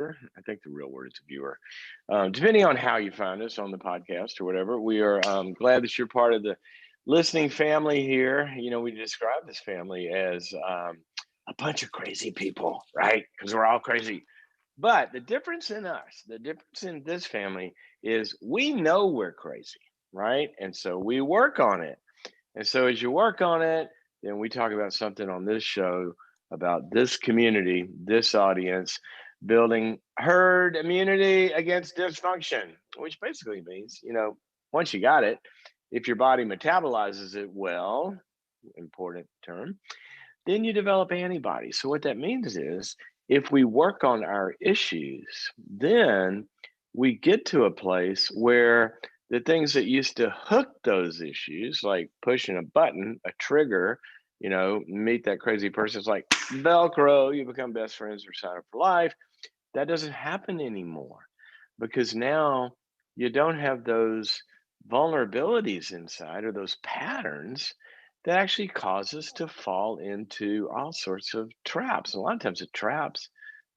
I think the real word is viewer. Depending on how you find us on the podcast or whatever, we are glad that you're part of the listening family here. You know, we describe this family as a bunch of crazy people, right? Because we're all crazy. But the difference in us, the difference in this family is we know we're crazy, right? And so we work on it. And so as you work on it, then we talk about something on this show about this community, this audience, building herd immunity against dysfunction, which basically means, you know, once you got it, if your body metabolizes it well, important term, then you develop antibodies. So what that means is if we work on our issues, then we get to a place where the things that used to hook those issues, like pushing a button, a trigger, you know, meet that crazy person, it's like Velcro, you become best friends or sign up for life. That doesn't happen anymore because now you don't have those vulnerabilities inside or those patterns that actually cause us to fall into all sorts of traps. A lot of times the traps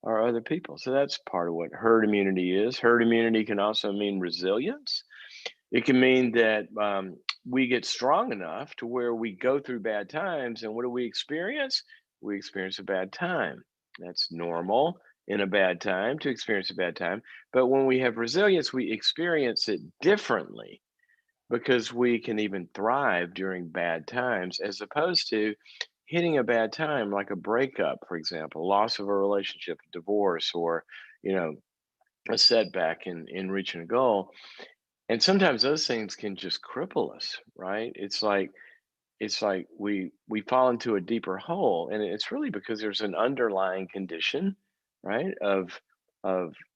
are other people. So that's part of what herd immunity is. Herd immunity can also mean resilience. It can mean that we get strong enough to where we go through bad times. And what do we experience? We experience a bad time. That's normal in a bad time to experience a bad time. But when we have resilience, we experience it differently because we can even thrive during bad times as opposed to hitting a bad time like a breakup, for example, loss of a relationship, divorce, or, you know, a setback in reaching a goal. And sometimes those things can just cripple us, right? It's like we fall into a deeper hole, and it's really because there's an underlying condition, right, of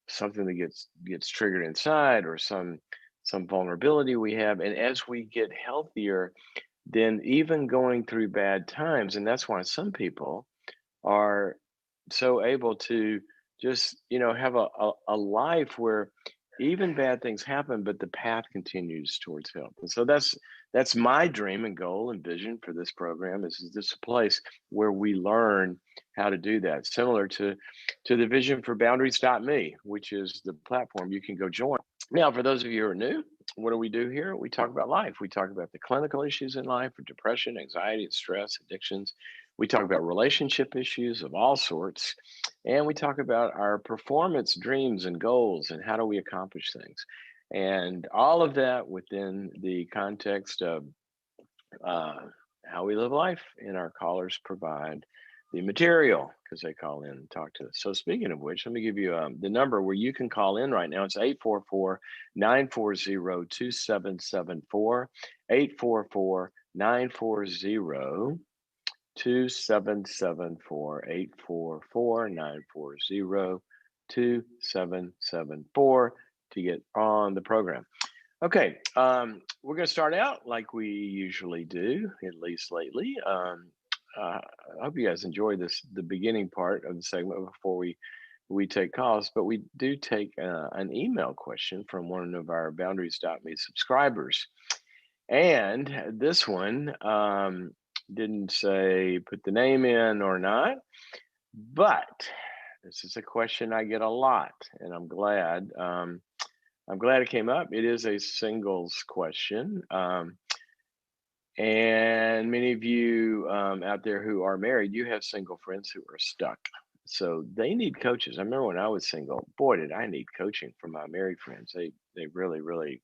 something that gets triggered inside, or some vulnerability we have. And as we get healthier, then even going through bad times, and that's why some people are so able to just, you know, have a life where even bad things happen, but the path continues towards health. And so that's my dream and goal and vision for this program is this a place where we learn how to do that, similar to the vision for boundaries.me, which is the platform you can go join. Now, for those of you who are new, what do we do here? We talk about life. We talk about the clinical issues in life, depression, anxiety, and stress, addictions. We talk about relationship issues of all sorts. And we talk about our performance dreams and goals and how do we accomplish things. And all of that within the context of uh, how we live life. And our callers provide the material because they call in and talk to us. So speaking of which, let me give you the number where you can call in right now. It's 844-940-2774, 844-940-2774, 844-940-2774 to get on the program. Okay, we're going to start out like we usually do, at least lately. I hope you guys enjoy the beginning part of the segment before we take calls, but we do take an email question from one of our boundaries.me subscribers. And this one didn't say put the name in or not, but this is a question I get a lot, and I'm glad. I'm glad it came up. It is a singles question. And many of you out there who are married, you have single friends who are stuck. So they need coaches. I remember when I was single, boy, did I need coaching from my married friends. They really, really,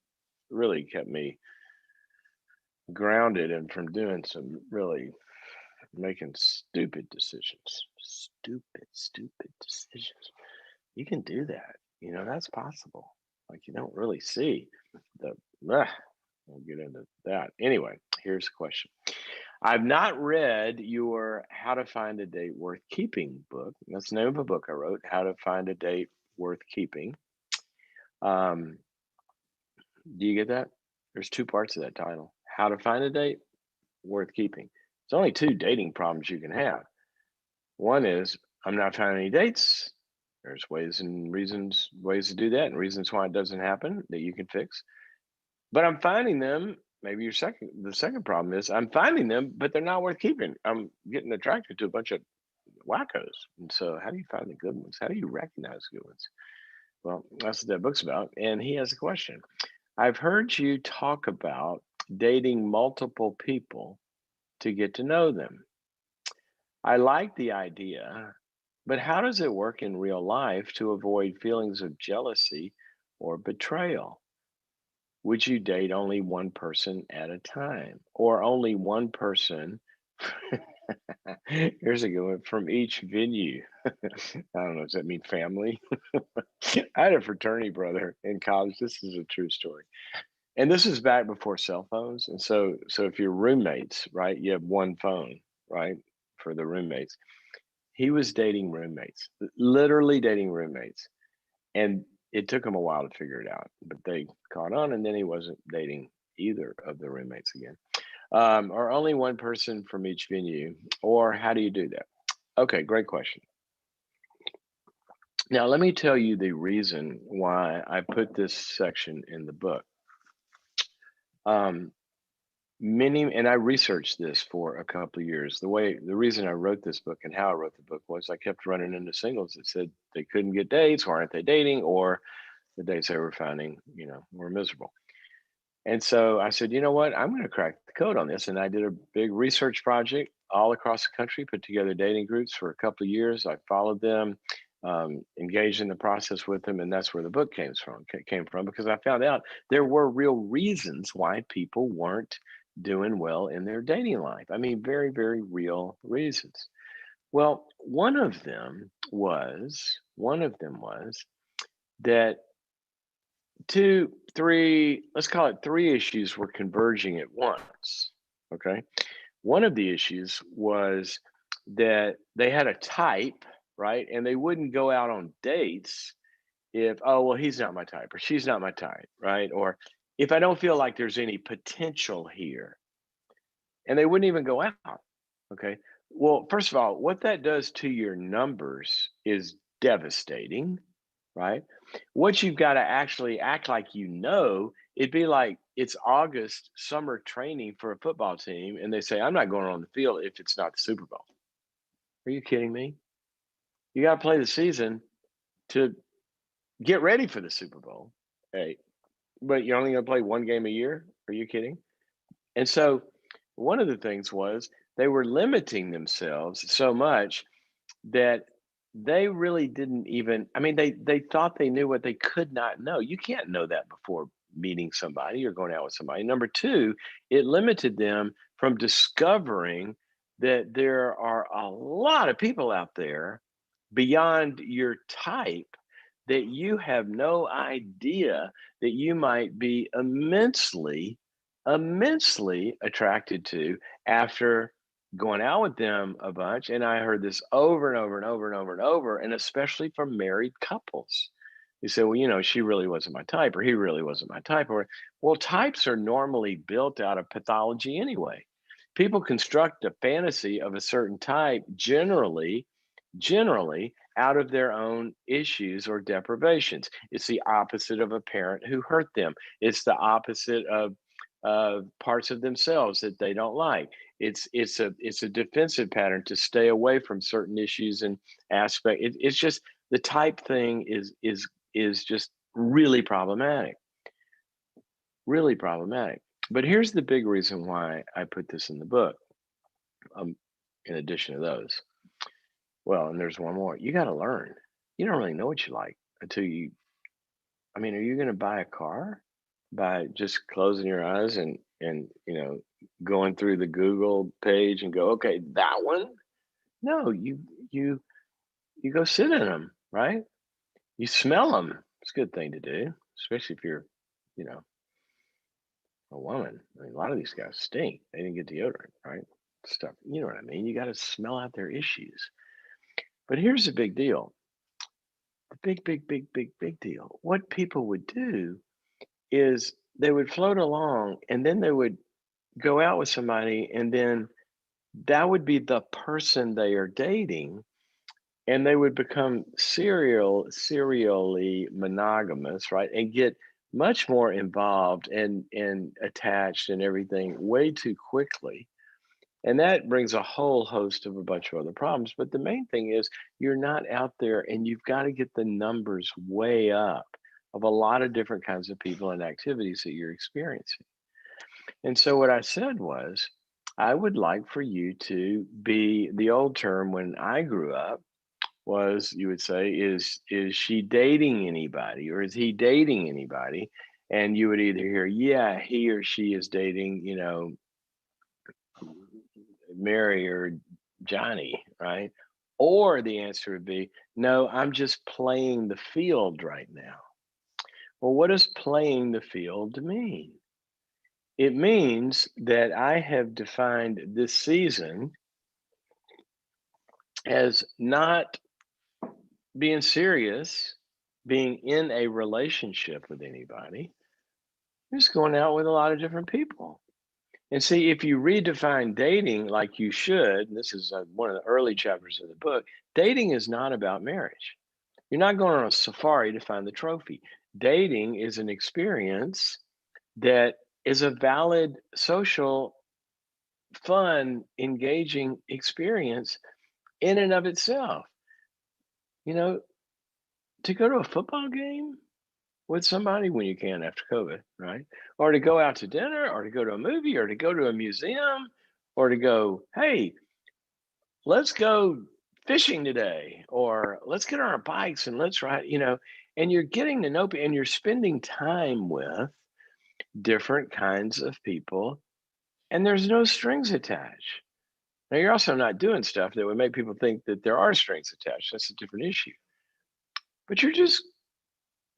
really kept me grounded and from doing some really making stupid decisions. Stupid decisions. You can do that. You know, that's possible. Like you don't really see the we'll get into that. Anyway, here's the question. I've not read your How to Find a Date Worth Keeping book. That's the name of a book I wrote, How to Find a Date Worth Keeping. Do you get that? There's two parts of that title. How to Find a Date Worth Keeping. There's only two dating problems you can have. One is I'm not finding any dates. There's ways to do that and reasons why it doesn't happen that you can fix. But I'm finding them. Maybe the second problem is I'm finding them, but they're not worth keeping. I'm getting attracted to a bunch of wackos. And so, how do you find the good ones? How do you recognize good ones? Well, that's what that book's about. And he has a question. I've heard you talk about dating multiple people to get to know them. I like the idea, but how does it work in real life to avoid feelings of jealousy or betrayal? Would you date only one person at a time or only one person? Here's a good one from each venue. I don't know. Does that mean family? I had a fraternity brother in college. This is a true story. And this is back before cell phones. And so if you're roommates, right, you have one phone, right, for the roommates. He was dating roommates, literally dating roommates. And it took him a while to figure it out, but they caught on, and then he wasn't dating either of the roommates again. Or only one person from each venue, or how do you do that? Okay, great question. Now, let me tell you the reason why I put this section in the book. Um, and I researched this for a couple of years. The reason I wrote this book and how I wrote the book was I kept running into singles that said they couldn't get dates, or aren't they dating, or the dates they were finding, were miserable. And so I said, you know what? I'm going to crack the code on this. And I did a big research project all across the country, put together dating groups for a couple of years. I followed them, engaged in the process with them. And that's where the book came from, because I found out there were real reasons why people weren't doing well in their dating life. I mean, very, very real reasons. Well, one of them was that let's call it three issues were converging at once. Okay. One of the issues was that they had a type, right? And they wouldn't go out on dates if, oh, well, he's not my type or she's not my type, right? Or if I don't feel like there's any potential here. And they wouldn't even go out. Okay. Well, first of all, what that does to your numbers is devastating, right? What you've got to actually act like, it'd be like it's August summer training for a football team, and they say, I'm not going on the field if it's not the Super Bowl. Are you kidding me? You got to play the season to get ready for the Super Bowl. Hey, but you're only going to play one game a year? Are you kidding? And so one of the things was they were limiting themselves so much that they really didn't even, I mean, they thought they knew what they could not know. You can't know that before meeting somebody or going out with somebody. Number two, it limited them from discovering that there are a lot of people out there beyond your type that you have no idea that you might be immensely attracted to after going out with them a bunch. And I heard this over and over and over and over and over, and especially from married couples. You say, well, she really wasn't my type, or he really wasn't my type. Or, well, types are normally built out of pathology anyway. People construct a fantasy of a certain type generally out of their own issues or deprivations. It's the opposite of a parent who hurt them. It's the opposite of parts of themselves that they don't like. It's a defensive pattern to stay away from certain issues and aspect. It's just the type thing is just really problematic, really problematic. But here's the big reason why I put this in the book. In addition to those, well, and there's one more. You got to learn. You don't really know what you like until you. I mean, are you going to buy a car by just closing your eyes and going through the Google page and go, okay, that one? No, you you go sit in them, right? You smell them. It's a good thing to do, especially if you're, you know, a woman. I mean, a lot of these guys stink. They didn't get deodorant, right? Stuff. You know what I mean? You got to smell out their issues. But here's the big deal. The big deal. What people would do is they would float along, and then they would go out with somebody, and then that would be the person they are dating, and they would become serially monogamous, right? And get much more involved and attached and everything way too quickly. And that brings a whole host of a bunch of other problems. But the main thing is you're not out there and you've got to get the numbers way up of a lot of different kinds of people and activities that you're experiencing. And so what I said was, I would like for you to be the old term when I grew up was you would say is she dating anybody or is he dating anybody? And you would either hear, yeah, he or she is dating, Mary or Johnny, right? Or the answer would be, no, I'm just playing the field right now. Well, what does playing the field mean? It means that I have defined this season as not being serious, being in a relationship with anybody, just going out with a lot of different people. And see, if you redefine dating like you should, and this is one of the early chapters of the book, dating is not about marriage. You're not going on a safari to find the trophy. Dating is an experience that is a valid social, fun, engaging experience in and of itself. You know, to go to a football game with somebody when you can after COVID, right? Or to go out to dinner, or to go to a movie, or to go to a museum, or to go, hey, let's go fishing today, or let's get on our bikes and let's ride, and you're getting to know and you're spending time with different kinds of people, and there's no strings attached. Now, you're also not doing stuff that would make people think that there are strings attached. That's a different issue. But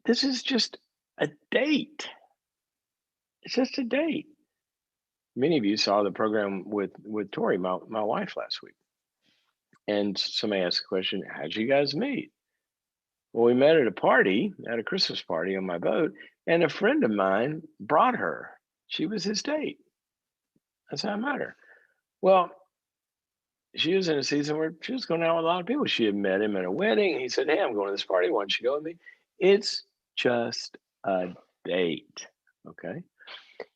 this is just a date. It's just a date. Many of you saw the program with Tori, my wife, last week. And somebody asked the question, how'd you guys meet? Well, we met at a party, at a Christmas party on my boat, and a friend of mine brought her. She was his date. That's how I met her. Well, she was in a season where she was going out with a lot of people. She had met him at a wedding. He said, hey, I'm going to this party. Why don't you go with me? It's just a date. Okay.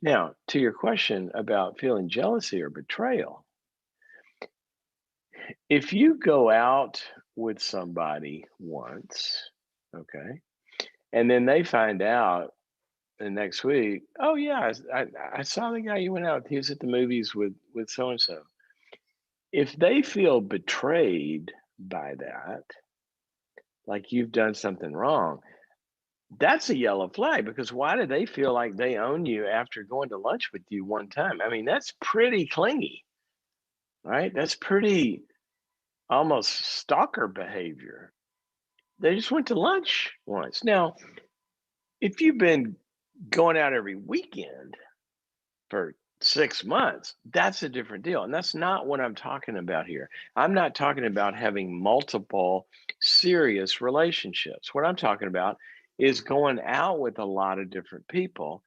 Now, to your question about feeling jealousy or betrayal, if you go out with somebody once, okay, and then they find out the next week, oh yeah, I saw the guy you went out with. He was at the movies with so and so. If they feel betrayed by that, like you've done something wrong, that's a yellow flag because why do they feel like they own you after going to lunch with you one time? I mean, that's pretty clingy, right? That's pretty almost stalker behavior. They just went to lunch once. Now, if you've been going out every weekend for 6 months, that's a different deal. And that's not what I'm talking about here. I'm not talking about having multiple serious relationships. What I'm talking about is going out with a lot of different people.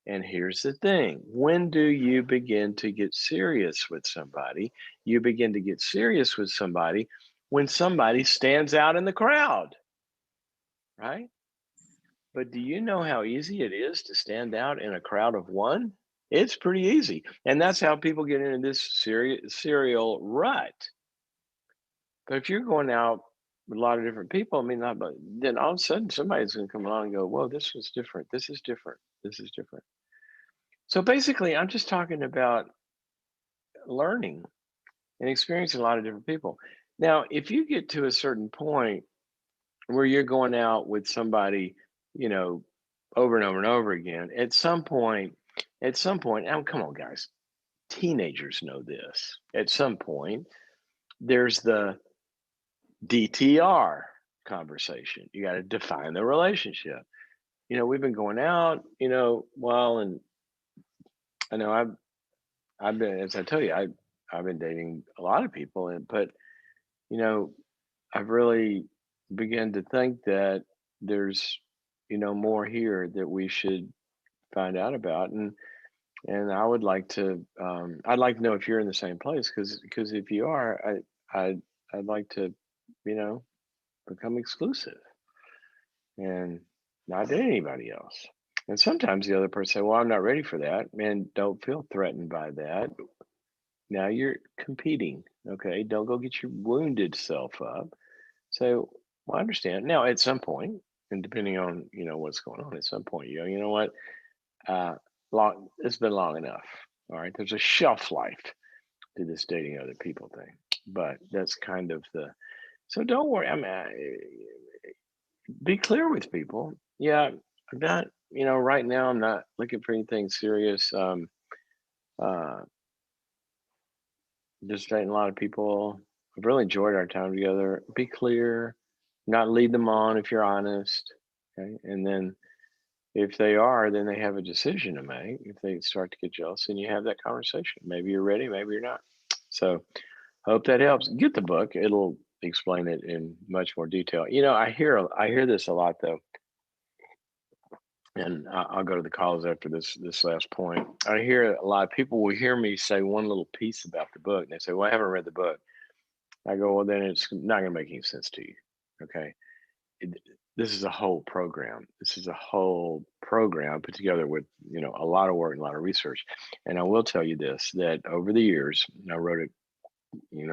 And here's the thing, when do you begin to get serious with somebody? You begin to get serious with somebody when somebody stands out in the crowd, right? But do you know how easy it is to stand out in a crowd of one? It's pretty easy. And that's how people get into this serial rut. But if you're going out with a lot of different people, I mean, not, but then all of a sudden somebody's going to come along and go, whoa, this was different. This is different. This is different. So basically, I'm just talking about learning and experiencing a lot of different people. Now, if you get to a certain point where you're going out with somebody, you know, over and over and over again, at some point, oh, come on, guys, teenagers know this. At some point, there's the DTR conversation. You got to define the relationship. We've been going out, well, and I know I've been, as I tell you, I've been dating a lot of people, but you know, I've really begun to think that there's, more here that we should find out about, and I'd like to know if you're in the same place, because if you are, I'd like to, you know, become exclusive and not date anybody else. And sometimes the other person say, "Well, I'm not ready for that." Man, don't feel threatened by that. Now you're competing. Okay, don't go get your wounded self up. So, well, I understand. Now, at some point, and depending on what's going on, at some point, you know what, uh, long it's been long enough. All right, there's a shelf life to this dating other people thing, but that's kind of the. So don't worry. I mean, be clear with people. Yeah, I'm not. Right now I'm not looking for anything serious. Uh, just dating a lot of people. I've really enjoyed our time together. Be clear, not lead them on if you're honest. Okay. And then if they are, then they have a decision to make. If they start to get jealous, and you have that conversation. Maybe you're ready, maybe you're not. So hope that helps. Get the book. It'll explain it in much more detail. I hear this a lot though, and I'll go to the calls after this last point. I hear a lot of people will hear me say one little piece about the book, and they say, "Well, I haven't read the book." I go, "Well, then it's not going to make any sense to you." Okay. It, this is a whole program. This is a whole program put together with, a lot of work and a lot of research. And I will tell you this, that over the years, and I wrote it,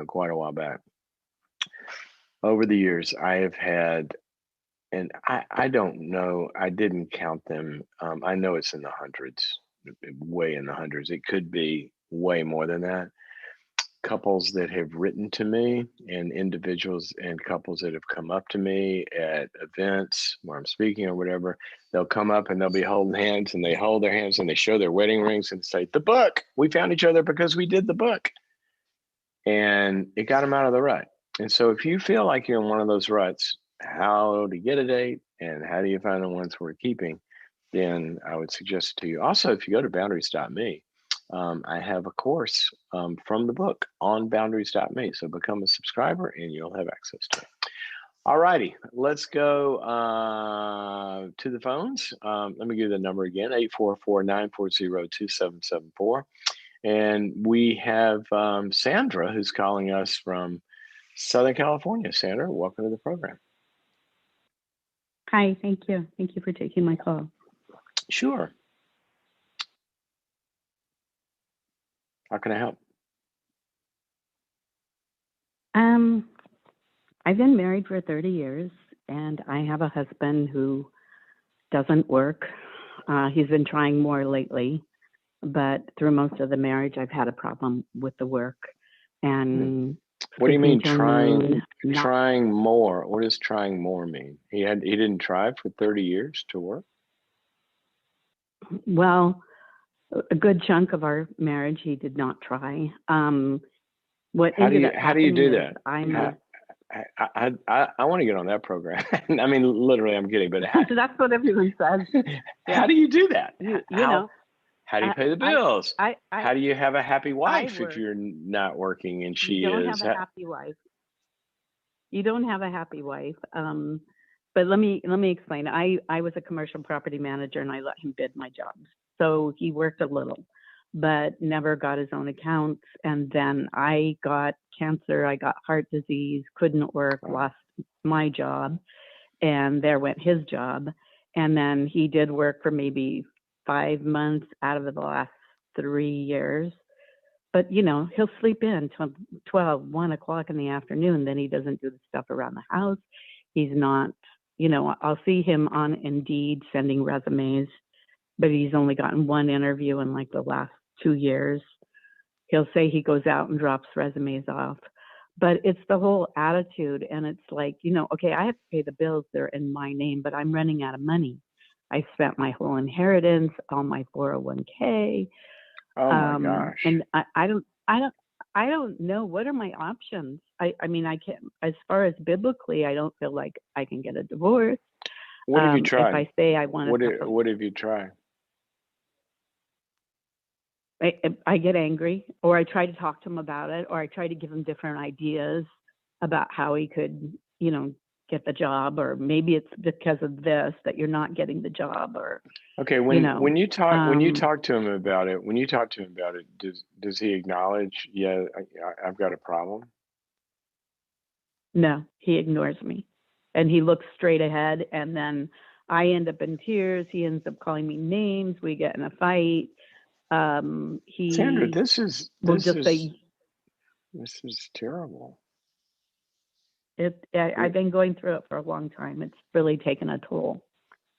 quite a while back. Over the years, I have had, and I don't know, I didn't count them. I know it's in the hundreds, way in the hundreds. It could be way more than that. Couples that have written to me, and individuals and couples that have come up to me at events where I'm speaking or whatever. They'll come up and they'll be holding hands, and they hold their hands and they show their wedding rings and say, "The book, we found each other because we did the book." And it got them out of the rut. And so if you feel like you're in one of those ruts, how to get a date and how do you find the ones worth keeping, then I would suggest it to you. Also, if you go to boundaries.me, I have a course from the book on boundaries.me. So become a subscriber and you'll have access to it. All righty, let's go to the phones. Let me give you the number again, 844-940-2774. And we have Sandra, who's calling us from Southern California. Sandra, welcome to the program. Hi, thank you. Thank you for taking my call. Sure. How can I help? I've been married for 30 years, and I have a husband who doesn't work. He's been trying more lately, but through most of the marriage, I've had a problem with the work. And what do you mean trying more? What does trying more mean? He didn't try for 30 years to work? Well, a good chunk of our marriage, he did not try. How do you do that? I want to get on that program. I mean, literally, I'm kidding, but that's what everyone says. How do you do that? How do you pay the bills? How do you have a happy wife if you're not working and she is? You don't have a happy wife. You don't have a happy wife. But let me explain. I was a commercial property manager, and I let him bid my jobs. So he worked a little, but never got his own accounts. And then I got cancer, I got heart disease, couldn't work, lost my job, and there went his job. And then he did work for maybe 5 months out of the last 3 years. But, he'll sleep in till 12, 1 o'clock in the afternoon. Then he doesn't do the stuff around the house. He's not, I'll see him on Indeed sending resumes, but he's only gotten one interview in like the last 2 years. He'll say he goes out and drops resumes off, but it's the whole attitude. And it's like, okay, I have to pay the bills. They're in my name, but I'm running out of money. I spent my whole inheritance, all my 401k. Oh my gosh. And I don't know. What are my options? I mean, I can't, as far as biblically, I don't feel like I can get a divorce. What have you tried? If I say I want to. What have you tried? I get angry, or I try to talk to him about it, or I try to give him different ideas about how he could, get the job, or maybe it's because of this that you're not getting the job, or okay. When you talk to him about it, does he acknowledge, yeah, I've got a problem? No, he ignores me, and he looks straight ahead, and then I end up in tears. He ends up calling me names. We get in a fight. Sandra, this is This is terrible. I've been going through it for a long time. It's really taken a toll.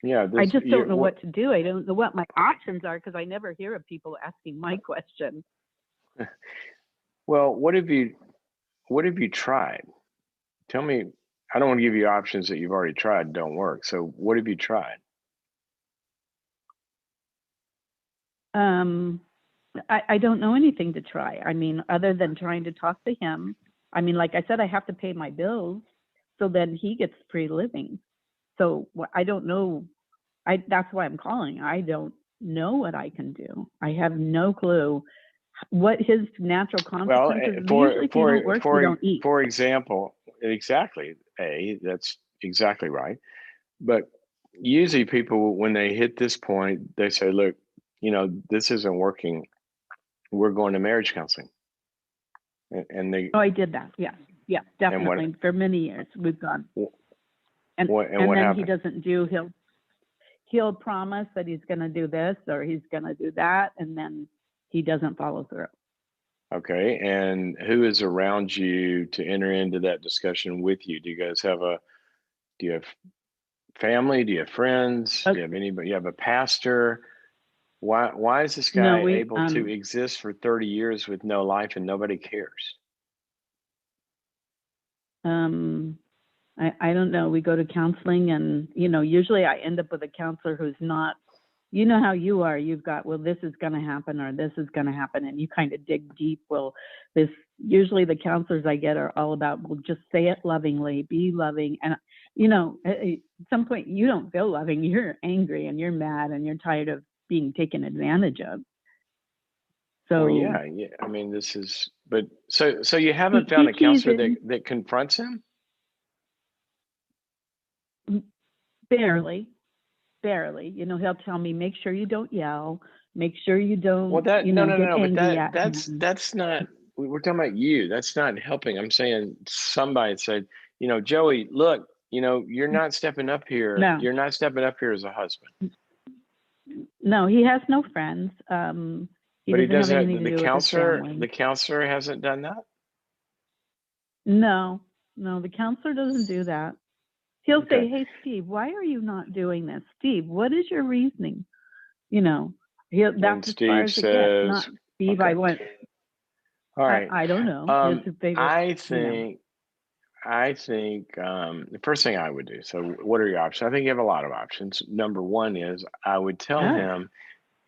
Yeah, I this just you don't know what to do. I don't know what my options are because I never hear of people asking my question. well, what have you tried? Tell me. I don't want to give you options that you've already tried don't work. So what have you tried? I don't know anything to try. I mean, other than trying to talk to him. I mean, like I said, I have to pay my bills, so then he gets free living. So I don't know. That's why I'm calling. I don't know what I can do. I have no clue what his natural Well, consequences. Usually, if you don't work, you don't eat. for example, exactly. That's exactly right. But usually people, when they hit this point, they say, look, this isn't working. We're going to marriage counseling. And they, Oh, I did that. Yeah, yeah, and what, definitely. For many years, we've gone. And and what then happened? he doesn't do. He'll promise that he's going to do this or he's going to do that, and then he doesn't follow through. Okay. And who is around you to enter into that discussion with you? Do you guys have do you have family? Do you have friends? Do you have anybody? You have a pastor? Why is this No, guy able to exist for 30 years with no life and nobody cares? I don't know. We go to counseling and, usually I end up with a counselor who's not, you know how you are. You've got, well, this is going to happen or this is going to happen. And you kind of dig deep. Well, usually the counselors I get are all about, well, just say it lovingly, be loving. And, at some point you don't feel loving. You're angry and you're mad and you're tired of being taken advantage of. So, well, yeah. I mean, this is, but so you haven't found a counselor that confronts him? Barely. He'll tell me, make sure you don't yell, make sure you don't, Well, get angry at but him. that's not. We're talking about you. That's not helping. I'm saying somebody said, Joey, look, you're not stepping up here. No. You're not stepping up here as a husband. No, he has no friends. He But doesn't have anything to do with his family. The counselor hasn't done that? No, the counselor doesn't do that. He'll Okay. say, hey, Steve, why are you not doing this? Steve, what is your reasoning? That's as far as it gets. Not, Steve, okay. I want. All right. I don't know. I think the first thing I would do. So, what are your options? I think you have a lot of options. Number one is I would tell him,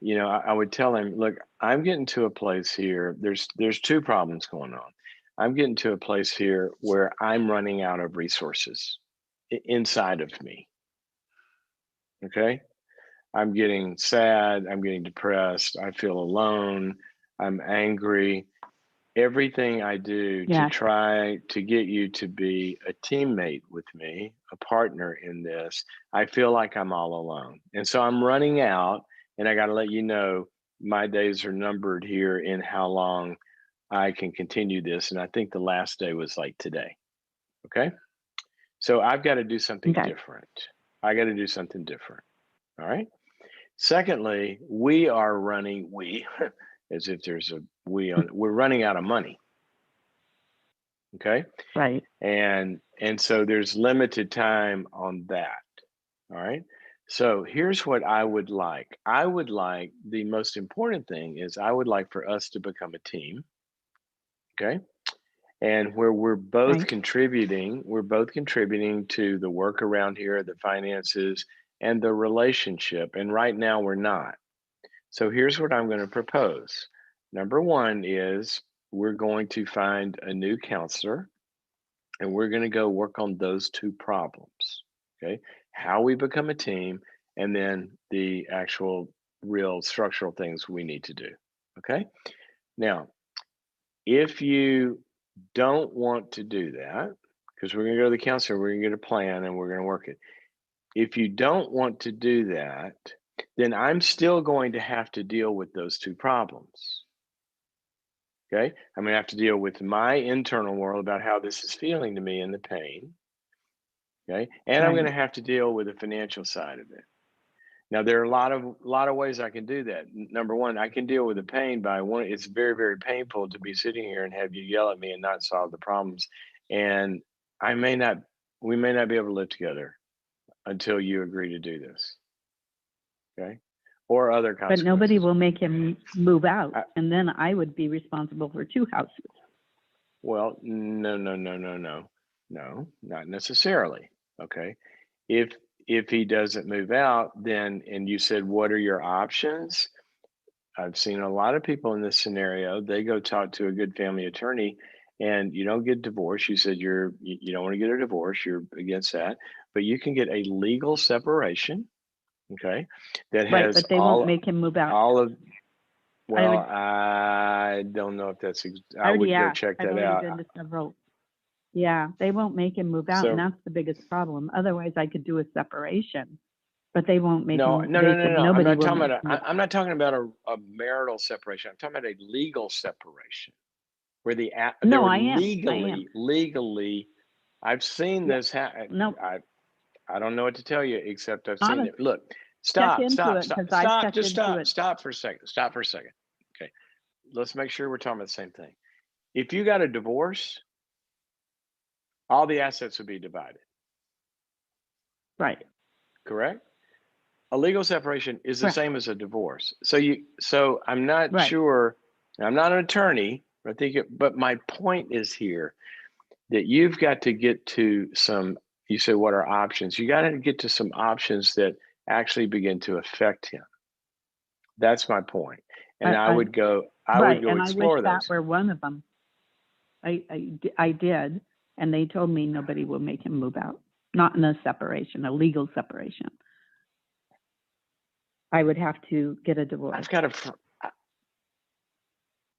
I would tell him, look, I'm getting to a place here. There's two problems going on. I'm getting to a place here where I'm running out of resources inside of me. Okay. I'm getting sad. I'm getting depressed. I feel alone. I'm angry. Everything I do to try to get you to be a teammate with me, a partner in this, I feel like I'm all alone. And so I'm running out, and I got to let you know my days are numbered here in how long I can continue this. And I think the last day was like today. Okay. So I've got to do something different. I got to do something different. All right. Secondly, as if there's a we're running out of money. Okay. Right. And so there's limited time on that. All right. So here's what I would like. The most important thing is I would like for us to become a team. Okay. And where we're both contributing to the work around here, the finances, and the relationship. And right now we're not. So here's what I'm going to propose. Number one is we're going to find a new counselor and we're going to go work on those two problems. Okay. How we become a team and then the actual real structural things we need to do. Okay. Now, if you don't want to do that, because we're going to go to the counselor, we're going to get a plan and we're going to work it. If you don't want to do that, then I'm still going to have to deal with those two problems. Okay. I'm going to have to deal with my internal world about how this is feeling to me and the pain. Okay. And I'm going to have to deal with the financial side of it. Now there are a lot of ways I can do that. Number one, I can deal with the pain by one. It's very, very painful to be sitting here and have you yell at me and not solve the problems. And I may not, we may not be able to live together until you agree to do this. Okay. Or other But nobody consequences. will make him move out, I, and then I would be responsible for 2 houses. well, no, not necessarily. Okay. If he doesn't move out, then, and you said, what are your options? I've seen a lot of people in this scenario, they go talk to a good family attorney and you don't get divorced. You said you don't want to get a divorce, you're against that, but you can get a legal separation, okay, that Right, has but they won't make him move out. all of, well, would- I don't know if that's, I I would already go asked. check I've that already out. been to several. Yeah, they won't make him move out, and So that's the biggest problem. Otherwise, I could do a separation, but they won't make no, him. no, They no, no, said no. I'm nobody not will talking make about him move out. I'm not talking about a marital separation. I'm talking about a legal separation where they No, were I am. legally. I've seen Yeah. this happen. No, I don't know what to tell you except I've seen it. honest. Look, Check stop, into stop, it stop, because I've stop, checked just into stop, it. stop for a second. Stop for a second. Okay, let's make sure we're talking about the same thing. If you got a divorce, all the assets would be divided. Right. Correct? A legal separation is the Correct. same as a divorce. So I'm not Right. sure. I'm not an attorney. I think, but my point is here that you've got to get to some. You say, what are options? You got to get to some options that actually begin to affect him. That's my point. And I would go Right, and I wish explore that those. were one of them. I did, and they told me nobody will make him move out. Not in a separation, a legal separation. I would have to get a divorce. I've got a.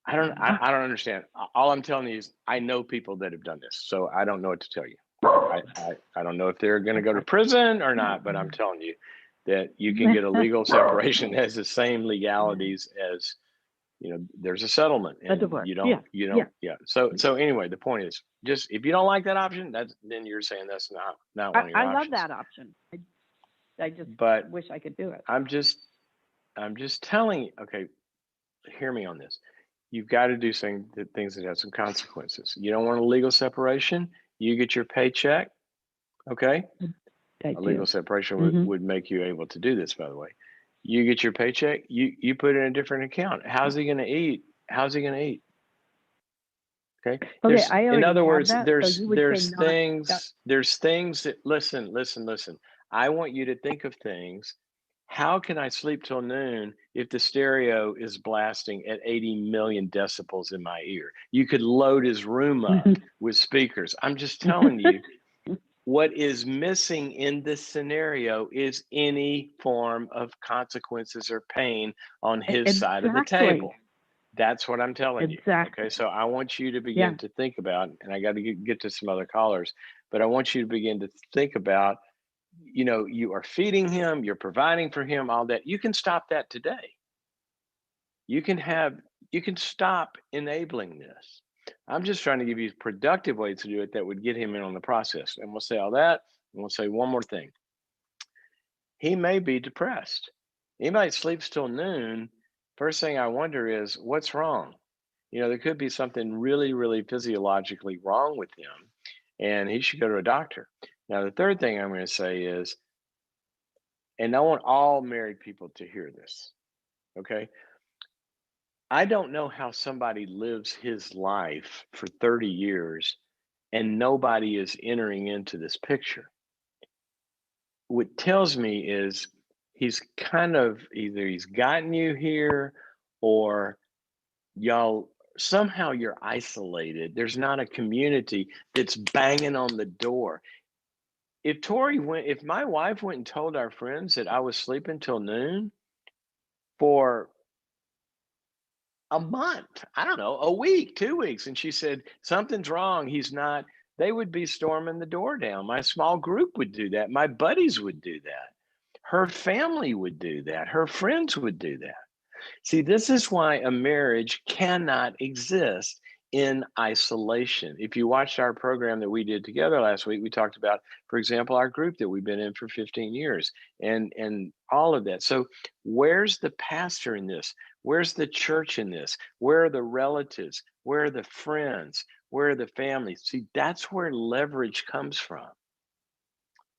I don't understand. All I'm telling you is I know people that have done this, so I don't know what to tell you. I don't know if they're going to go to prison or not, but I'm telling you that you can get a legal separation that has the same legalities as, there's a settlement A and divorce. you don't. Yeah. So anyway, the point is just if you don't like that option, then you're saying that's not one of your I options. love that option. I just But wish I could do it. I'm just telling you, okay, hear me on this. You've got to do things that have some consequences. You don't want a legal separation. You get your paycheck. Okay. A legal separation would make you able to do this, by the way. You get your paycheck. You put it in a different account. How's he going to eat? How's he going to eat? Okay. In other words, there's things that listen. I want you to think of things. How can I sleep till noon if the stereo is blasting at 80 million decibels in my ear? You could load his room up with speakers. I'm just telling you, what is missing in this scenario is any form of consequences or pain on his side of the table. That's what I'm telling you. Okay, so I want you to begin to think about, and I got to get to some other callers, but I want you to begin to think about, you are feeding him, you're providing for him, all that. You can stop that today. You can stop enabling this. I'm just trying to give you productive ways to do it that would get him in on the process. And we'll say all that, and we'll say one more thing. He may be depressed. He might sleep till noon. First thing I wonder is, what's wrong? There could be something really, really physiologically wrong with him, and he should go to a doctor. Now, the third thing I'm going to say is, and I want all married people to hear this, okay? I don't know how somebody lives his life for 30 years and nobody is entering into this picture. What tells me is he's kind of either he's gotten you here or somehow you're isolated. There's not a community that's banging on the door. If my wife went and told our friends that I was sleeping till noon for a month, I don't know, a week, 2 weeks, and she said, something's wrong, he's not, they would be storming the door down. My small group would do that. My buddies would do that. Her family would do that. Her friends would do that. See, this is why a marriage cannot exist in isolation. If you watched our program that we did together last week, we talked about, for example, our group that we've been in for 15 years and all of that. So where's the pastor in this? Where's the church in this? Where are the relatives? Where are the friends? Where are the families? See, that's where leverage comes from.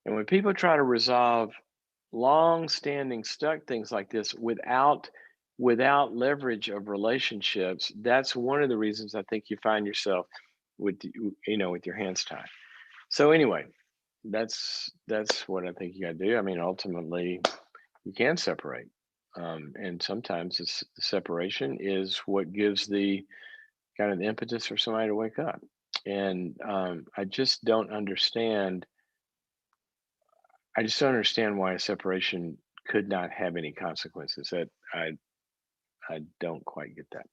And when people try to resolve long-standing stuck things like this without leverage of relationships, that's one of the reasons I think you find yourself with with your hands tied. So anyway, that's what I think you got to do. I mean, ultimately, you can separate, and sometimes the separation is what gives the kind of impetus for somebody to wake up. And I just don't understand. I just don't understand why a separation could not have any consequences. That I don't quite get that,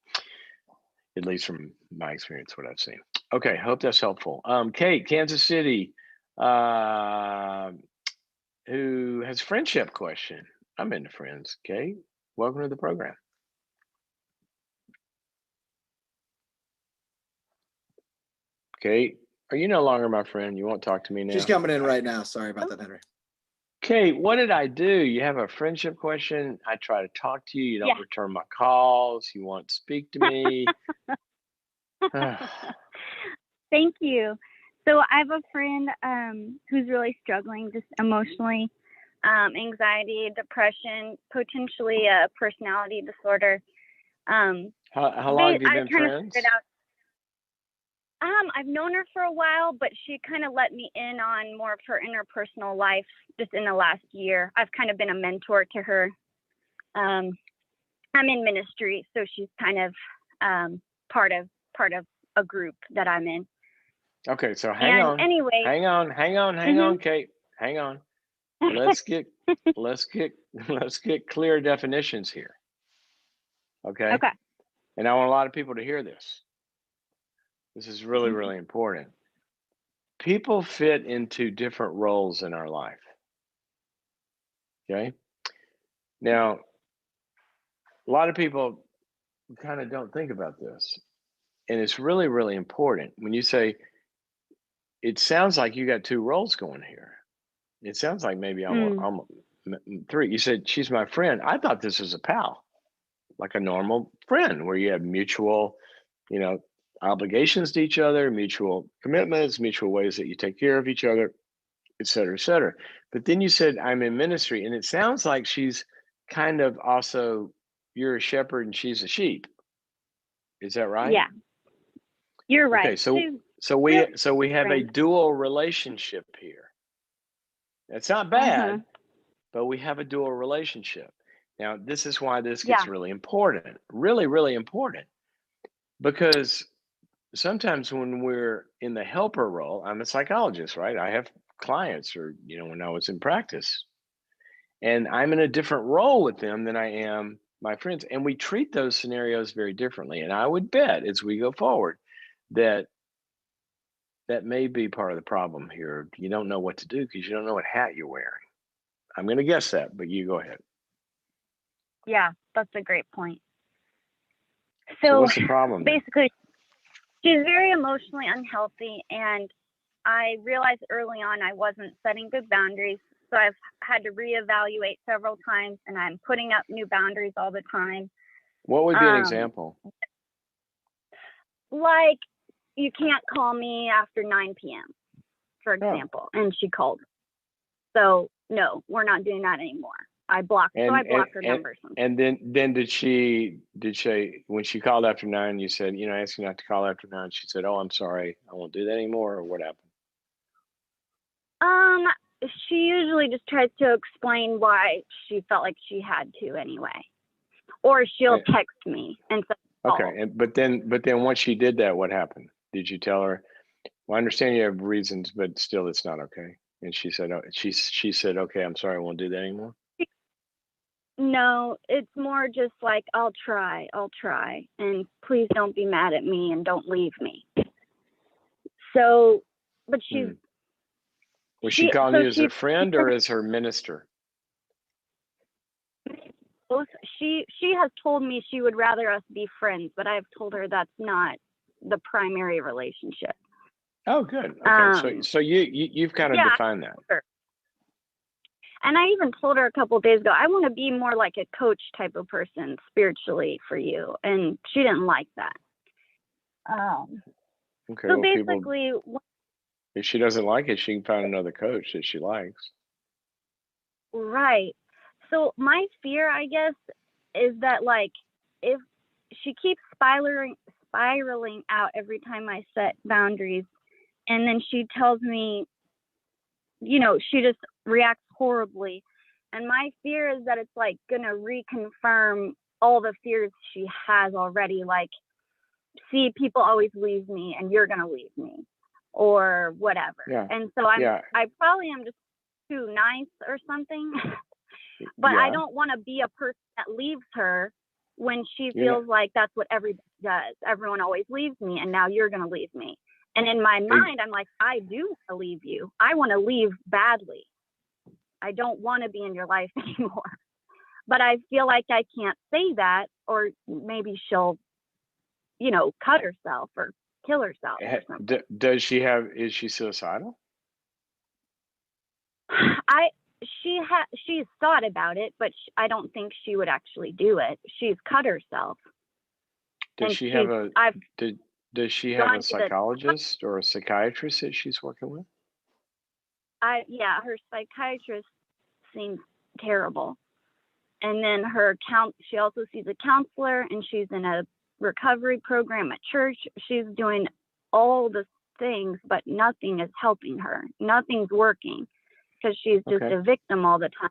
at least from my experience, what I've seen. Okay, hope that's helpful. Kate, Kansas City, who has a friendship question. I'm into friends. Kate, welcome to the program. Kate, are you no longer my friend? You won't talk to me now? She's coming in right now. Sorry about that, Henry. Kate, what did I do? You have a friendship question. I try to talk to you. You don't return my calls. You won't speak to me. Thank you. So I have a friend who's really struggling just emotionally, anxiety, depression, potentially a personality disorder. How long have you been friends? I've known her for a while, but she kind of let me in on more of her interpersonal life just in the last year. I've kind of been a mentor to her. I'm in ministry, so she's kind of part of a group that I'm in. Okay, so hang on, Kate. Hang on. Let's get clear definitions here. Okay. Okay. And I want a lot of people to hear this. This is really, really important. People fit into different roles in our life. Okay. Now, a lot of people kind of don't think about this. And it's really, really important. When you say, it sounds like you got two roles going here. It sounds like maybe I'm three. You said she's my friend. I thought this was a pal, like a normal friend where you have mutual, obligations to each other, mutual commitments, mutual ways that you take care of each other, et cetera, et cetera. But then you said, I'm in ministry. And it sounds like she's kind of also, you're a shepherd and she's a sheep. Is that right? Yeah. You're right. Okay, so we have a dual relationship here. It's not bad, but we have a dual relationship. Now, this is why this gets really important, really, really important, because sometimes when we're in the helper role, I'm a psychologist, right? I have clients, or when I was in practice, and I'm in a different role with them than I am my friends, and we treat those scenarios very differently. And I would bet as we go forward that may be part of the problem here. You don't know what to do because you don't know what hat you're wearing. I'm going to guess that, but you go ahead. Yeah, that's a great point. So what's the problem? Basically, she's very emotionally unhealthy, and I realized early on I wasn't setting good boundaries. So I've had to reevaluate several times, and I'm putting up new boundaries all the time. What would be an example? Like, you can't call me after 9 p.m., for example. And she called. So, no, we're not doing that anymore. I blocked her number. And then did she, when she called after 9, you said, I asked you not to call after 9. She said, oh, I'm sorry, I won't do that anymore, or what happened? She usually just tries to explain why she felt like she had to anyway. Or she'll text me and say, okay, but then once she did that, what happened? Did you tell her, well, I understand you have reasons, but still it's not okay? And she said, oh, she said, okay, I'm sorry, I won't do that anymore? No, it's more just like, I'll try, and please don't be mad at me and don't leave me. So, but she's... Was she calling you as her friend or as her minister? Both. She has told me she would rather us be friends, but I've told her that's not the primary relationship. Oh, good. Okay, so you've kind of yeah, defined that. Sure. And I even told her a couple of days ago, I want to be more like a coach type of person spiritually for you, and she didn't like that. Okay, So well, basically, if she doesn't like it, she can find another coach that she likes. right. So my fear, I guess, is that like if she keeps spiraling out every time I set boundaries, and then she tells me, she just reacts horribly. And my fear is that it's like gonna reconfirm all the fears she has already, like, see, people always leave me and you're gonna leave me or whatever. Yeah. And so I probably am just too nice or something. But I don't want to be a person that leaves her when she feels like that's what everybody does. Everyone always leaves me, and now you're going to leave me. And in my mind, I'm like, I do want to leave you. I want to leave badly. I don't want to be in your life anymore. But I feel like I can't say that, or maybe she'll, cut herself or kill herself or something. Is she suicidal? She's thought about it, but I don't think she would actually do it. She's cut herself. Does she have a psychologist or a psychiatrist that she's working with? Her psychiatrist seems terrible. And then she also sees a counselor, and she's in a recovery program at church. She's doing all the things, but nothing is helping her. Nothing's working because she's just a victim all the time.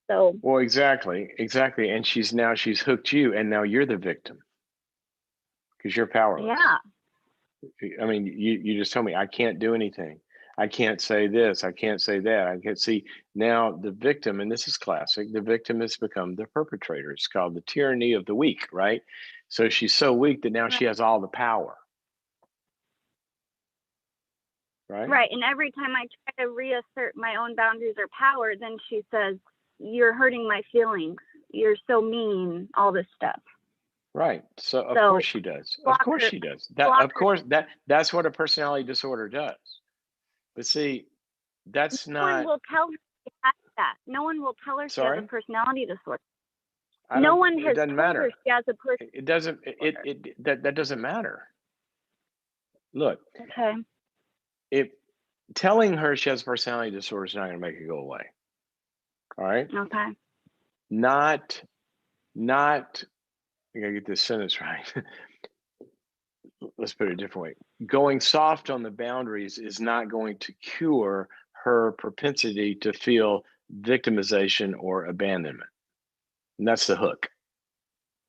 So. Well, exactly. And she's hooked you, and now you're the victim because you're powerless. Yeah. I mean, you just told me I can't do anything. I can't say this. I can't say that. I can't see. Now the victim, and this is classic, the victim has become the perpetrator. It's called the tyranny of the weak, right? So she's so weak that now she has all the power. Right? Right. And every time I try to reassert my own boundaries or power, then she says, you're hurting my feelings. You're so mean, all this stuff. Right. So of course she does. Of course she does. That's what a personality disorder does. But see, that's no one will tell her she has that. No one will tell her she has a personality disorder. No one has told her she has a personality disorder. That doesn't matter. Look. Okay. If telling her she has a personality disorder is not going to make it go away. All right. Okay. Not. I gotta get this sentence right. Let's put it a different way. Going soft on the boundaries is not going to cure her propensity to feel victimization or abandonment. And that's the hook,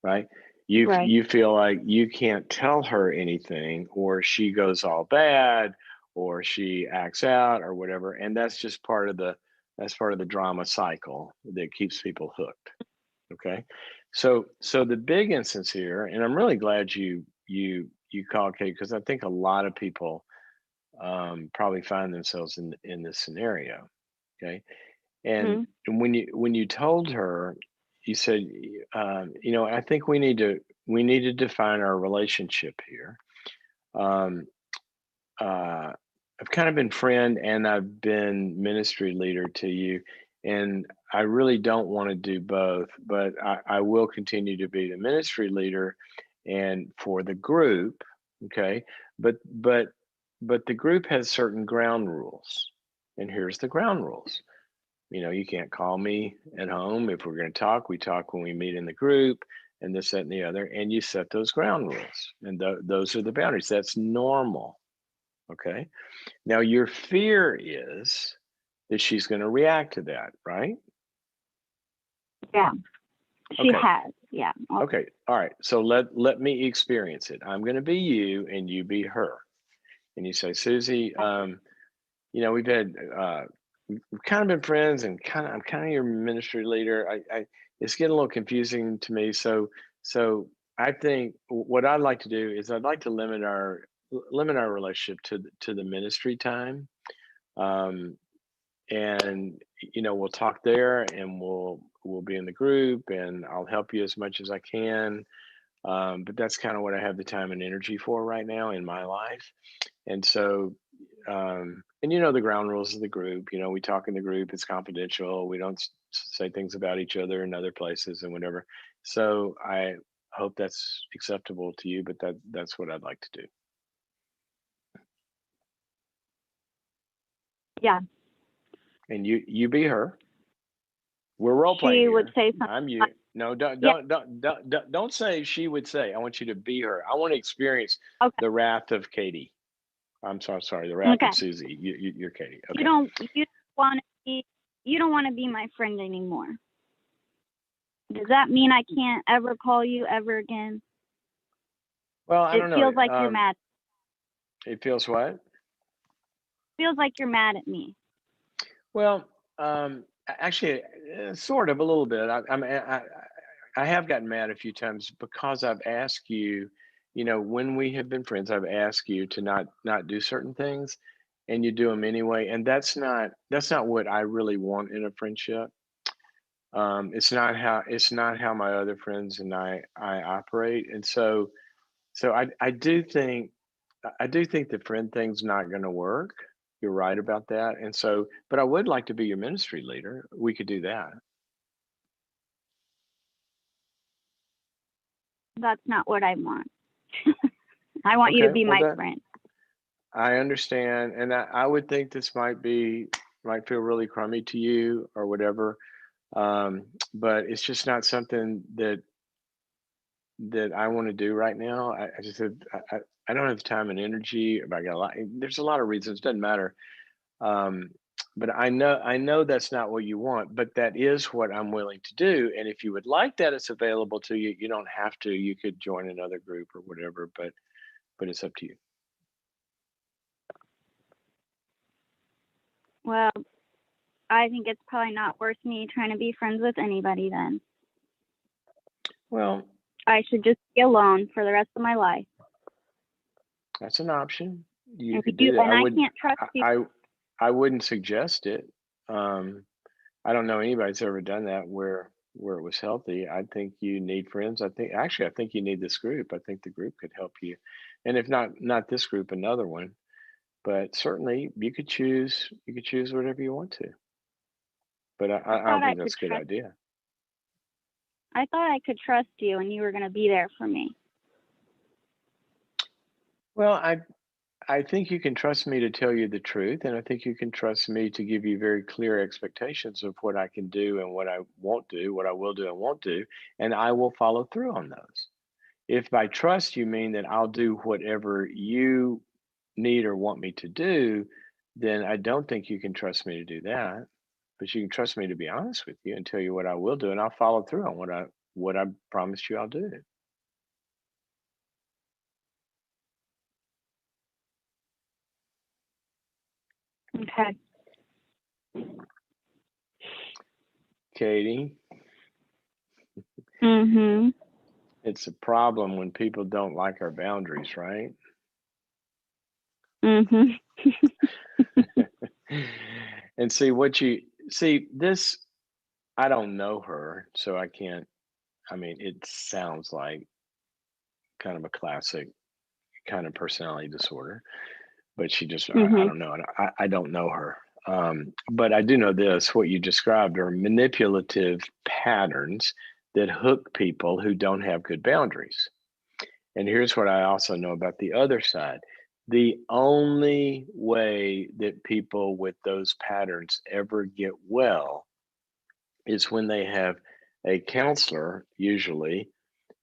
right? You feel like you can't tell her anything, or she goes all bad, or she acts out, or whatever. And that's just part of the drama cycle that keeps people hooked. Okay. So the big instance here, and I'm really glad you called, Kate, because I think a lot of people probably find themselves in this scenario. Okay. And when you told her, you said, I think we need to define our relationship here. I've kind of been friend and I've been ministry leader to you, and I really don't want to do both, but I will continue to be the ministry leader and for the group. Okay. But the group has certain ground rules, and here's the ground rules. You can't call me at home. If we're going to talk, we talk when we meet in the group, and this, that, and the other, and you set those ground rules, and those are the boundaries. That's normal. Okay. Now your fear is that she's going to react to that, right? Yeah. She has. Yeah. Okay. All right. So let me experience it. I'm going to be you and you be her. And you say, Susie, we've had, we've kind of been friends, and I'm kind of your ministry leader. It's getting a little confusing to me. So I think what I'd like to do is I'd like to limit our relationship to the ministry time. And we'll talk there, and we'll be in the group, and I'll help you as much as I can. But that's kind of what I have the time and energy for right now in my life. And so, and you know, the ground rules of the group, you know, we talk in the group, it's confidential. We don't say things about each other in other places and whatever. So I hope that's acceptable to you, but that's what I'd like to do. Yeah. And you be her. We're role playing She here. would say something. I'm you. No, Yeah. don't say she would say. I want you to be her. I want to experience Okay. the wrath of Katie. I'm sorry, the wrath Okay. of Susie. You're Katie. Okay. You don't want to be my friend anymore. Does that mean I can't ever call you ever again? Well, I don't know. It feels like you're mad. It feels what? It feels like you're mad at me. Well, actually, sort of a little bit. I have gotten mad a few times because I've asked you, you know, when we have been friends, I've asked you to not do certain things, and you do them anyway. And that's not what I really want in a friendship. It's not how my other friends and I operate. And so I do think the friend thing's not going to work. You're right about that. And so, but I would like to be your ministry leader. We could do that. That's not what I want. I want you to Okay, be well, my friend. I understand, and I would think this might feel really crummy to you or whatever, but it's just not something that I want to do right now. I just said I don't have the time and energy. I got a lot. There's a lot of reasons. Doesn't matter. Um, but I know that's not what you want. But that is what I'm willing to do. And if you would like that, it's available to you. You don't have to. You could join another group or whatever. But it's up to you. Well, I think it's probably not worth me trying to be friends with anybody then. Well, I should just be alone for the rest of my life. that's an option. You And could do that. I can't trust you. I wouldn't suggest it. I don't know anybody that's ever done that where it was healthy. I think you need friends. I think you need this group. I think the group could help you. And if not this group, another one. But certainly you could choose whatever you want to. But I don't think that's a good idea. I thought I could trust you and you were going to be there for me. Well, I think you can trust me to tell you the truth, and I think you can trust me to give you very clear expectations of what I can do and what I won't do, what I will do and won't do, and I will follow through on those. If by trust you mean that I'll do whatever you need or want me to do, then I don't think you can trust me to do that. But you can trust me to be honest with you and tell you what I will do, and I'll follow through on what I promised you I'll do. Okay. Katie, Mm-hmm. it's a problem when people don't like our boundaries, right? Mm-hmm. And this, I don't know her, so I can't. I mean, it sounds like kind of a classic kind of personality disorder, but she just, I don't know. I don't know her. But I do know this: what you described are manipulative patterns that hook people who don't have good boundaries. And here's what I also know about the other side: the only way that people with those patterns ever get well is when they have a counselor, usually,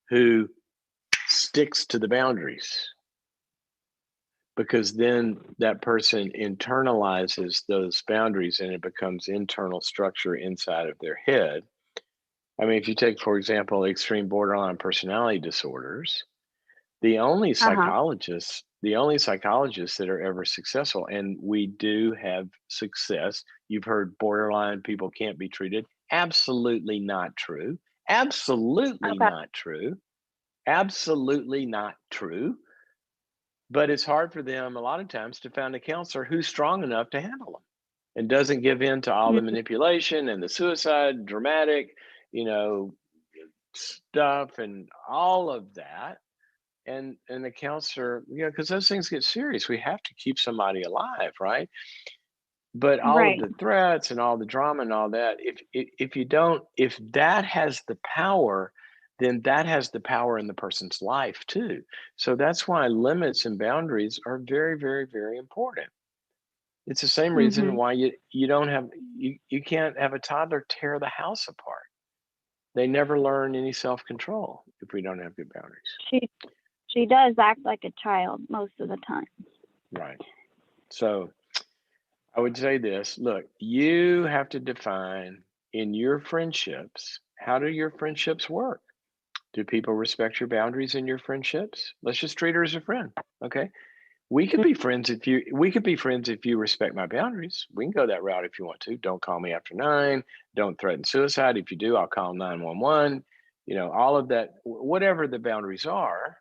who sticks to the boundaries, because then that person internalizes those boundaries and it becomes internal structure inside of their head. I mean, if you take, for example, extreme borderline personality disorders, the only psychologists that are ever successful, and we do have success. You've heard borderline people can't be treated. Absolutely not true. Absolutely not true. Absolutely not true. But it's hard for them a lot of times to find a counselor who's strong enough to handle them and doesn't give in to all the manipulation and the suicide, dramatic, you know, stuff and all of that. And the counselor, because those things get serious. We have to keep somebody alive, right? But all of Right. the threats and all the drama and all that, if that has the power, then that has the power in the person's life too. So that's why limits and boundaries are very, very, very important. It's the same reason Mhm. why you can't have a toddler tear the house apart. They never learn any self-control if we don't have good boundaries. She does act like a child most of the time. Right. So I would say this, look, you have to define in your friendships, how do your friendships work? Do people respect your boundaries in your friendships? Let's just treat her as a friend. Okay. We could be friends if you respect my boundaries. We can go that route if you want to. Don't call me after 9. Don't threaten suicide. If you do, I'll call 911. All of that, whatever the boundaries are,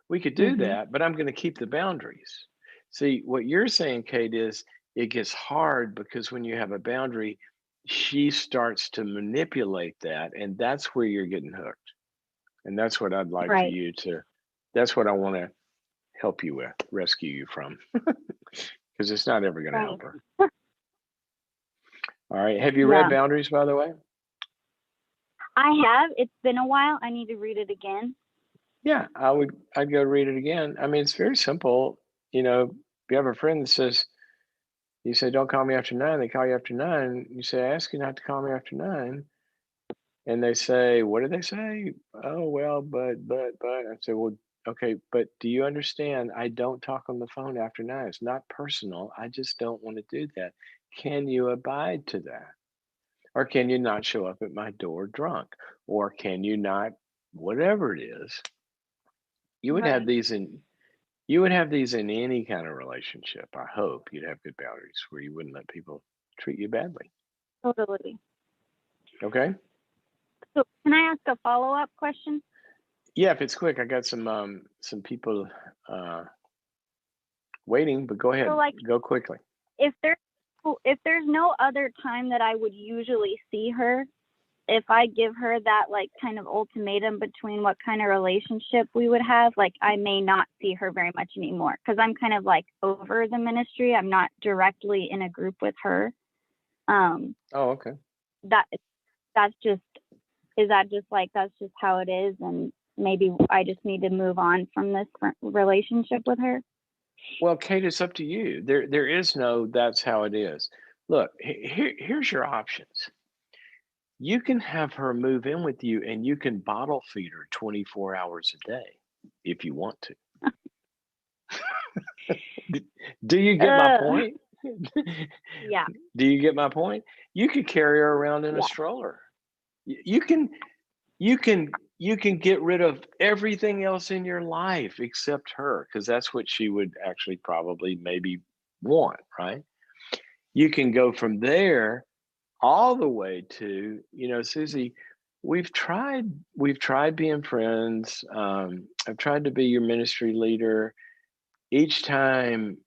we could do Mhm. that, but I'm going to keep the boundaries. See, what you're saying, Kate, is it gets hard because when you have a boundary, she starts to manipulate that, and that's where you're getting hooked. And that's what I'd like for Right. you to, that's what I want to help you with, rescue you from, because it's not ever going to Right. help her. All right. Have you read Yeah. Boundaries, by the way? I have. It's been a while. I need to read it again. Yeah, I'd go read it again. I mean, it's very simple. If you have a friend that says, you say, don't call me after 9, they call you after 9. You say, I ask you not to call me after 9. And they say, what did they say? Oh, well, but. I say, well, okay, but do you understand? I don't talk on the phone after 9. It's not personal. I just don't want to do that. Can you abide to that? Or can you not show up at my door drunk? Or can you not, whatever it is, you would have Right. these in you would have these in any kind of relationship. I hope you'd have good boundaries where you wouldn't let people treat you badly. Totally. Okay? So can I ask a follow-up question? Yeah, if it's quick, I got some people waiting, but go So ahead. like Go quickly. if there's no other time that I would usually see her, if I give her that like kind of ultimatum between what kind of relationship we would have, like I may not see her very much anymore because I'm kind of like over the ministry. I'm not directly in a group with her. Oh, okay. That that's just is that just like that's just how it is, and maybe I just need to move on from this relationship with her. Well, Kate, it's up to you. There is no that's how it is. Look, here's your options. You can have her move in with you and you can bottle feed her 24 hours a day if you want to. Do you get my Uh, point? yeah, Do you get my point? You could carry her around in a yeah, stroller. You can you can you can get rid of everything else in your life except her because that's what she would actually probably maybe want, right? You can go from there all the way to, Susie, we've tried being friends. I've tried to be your ministry leader. Each time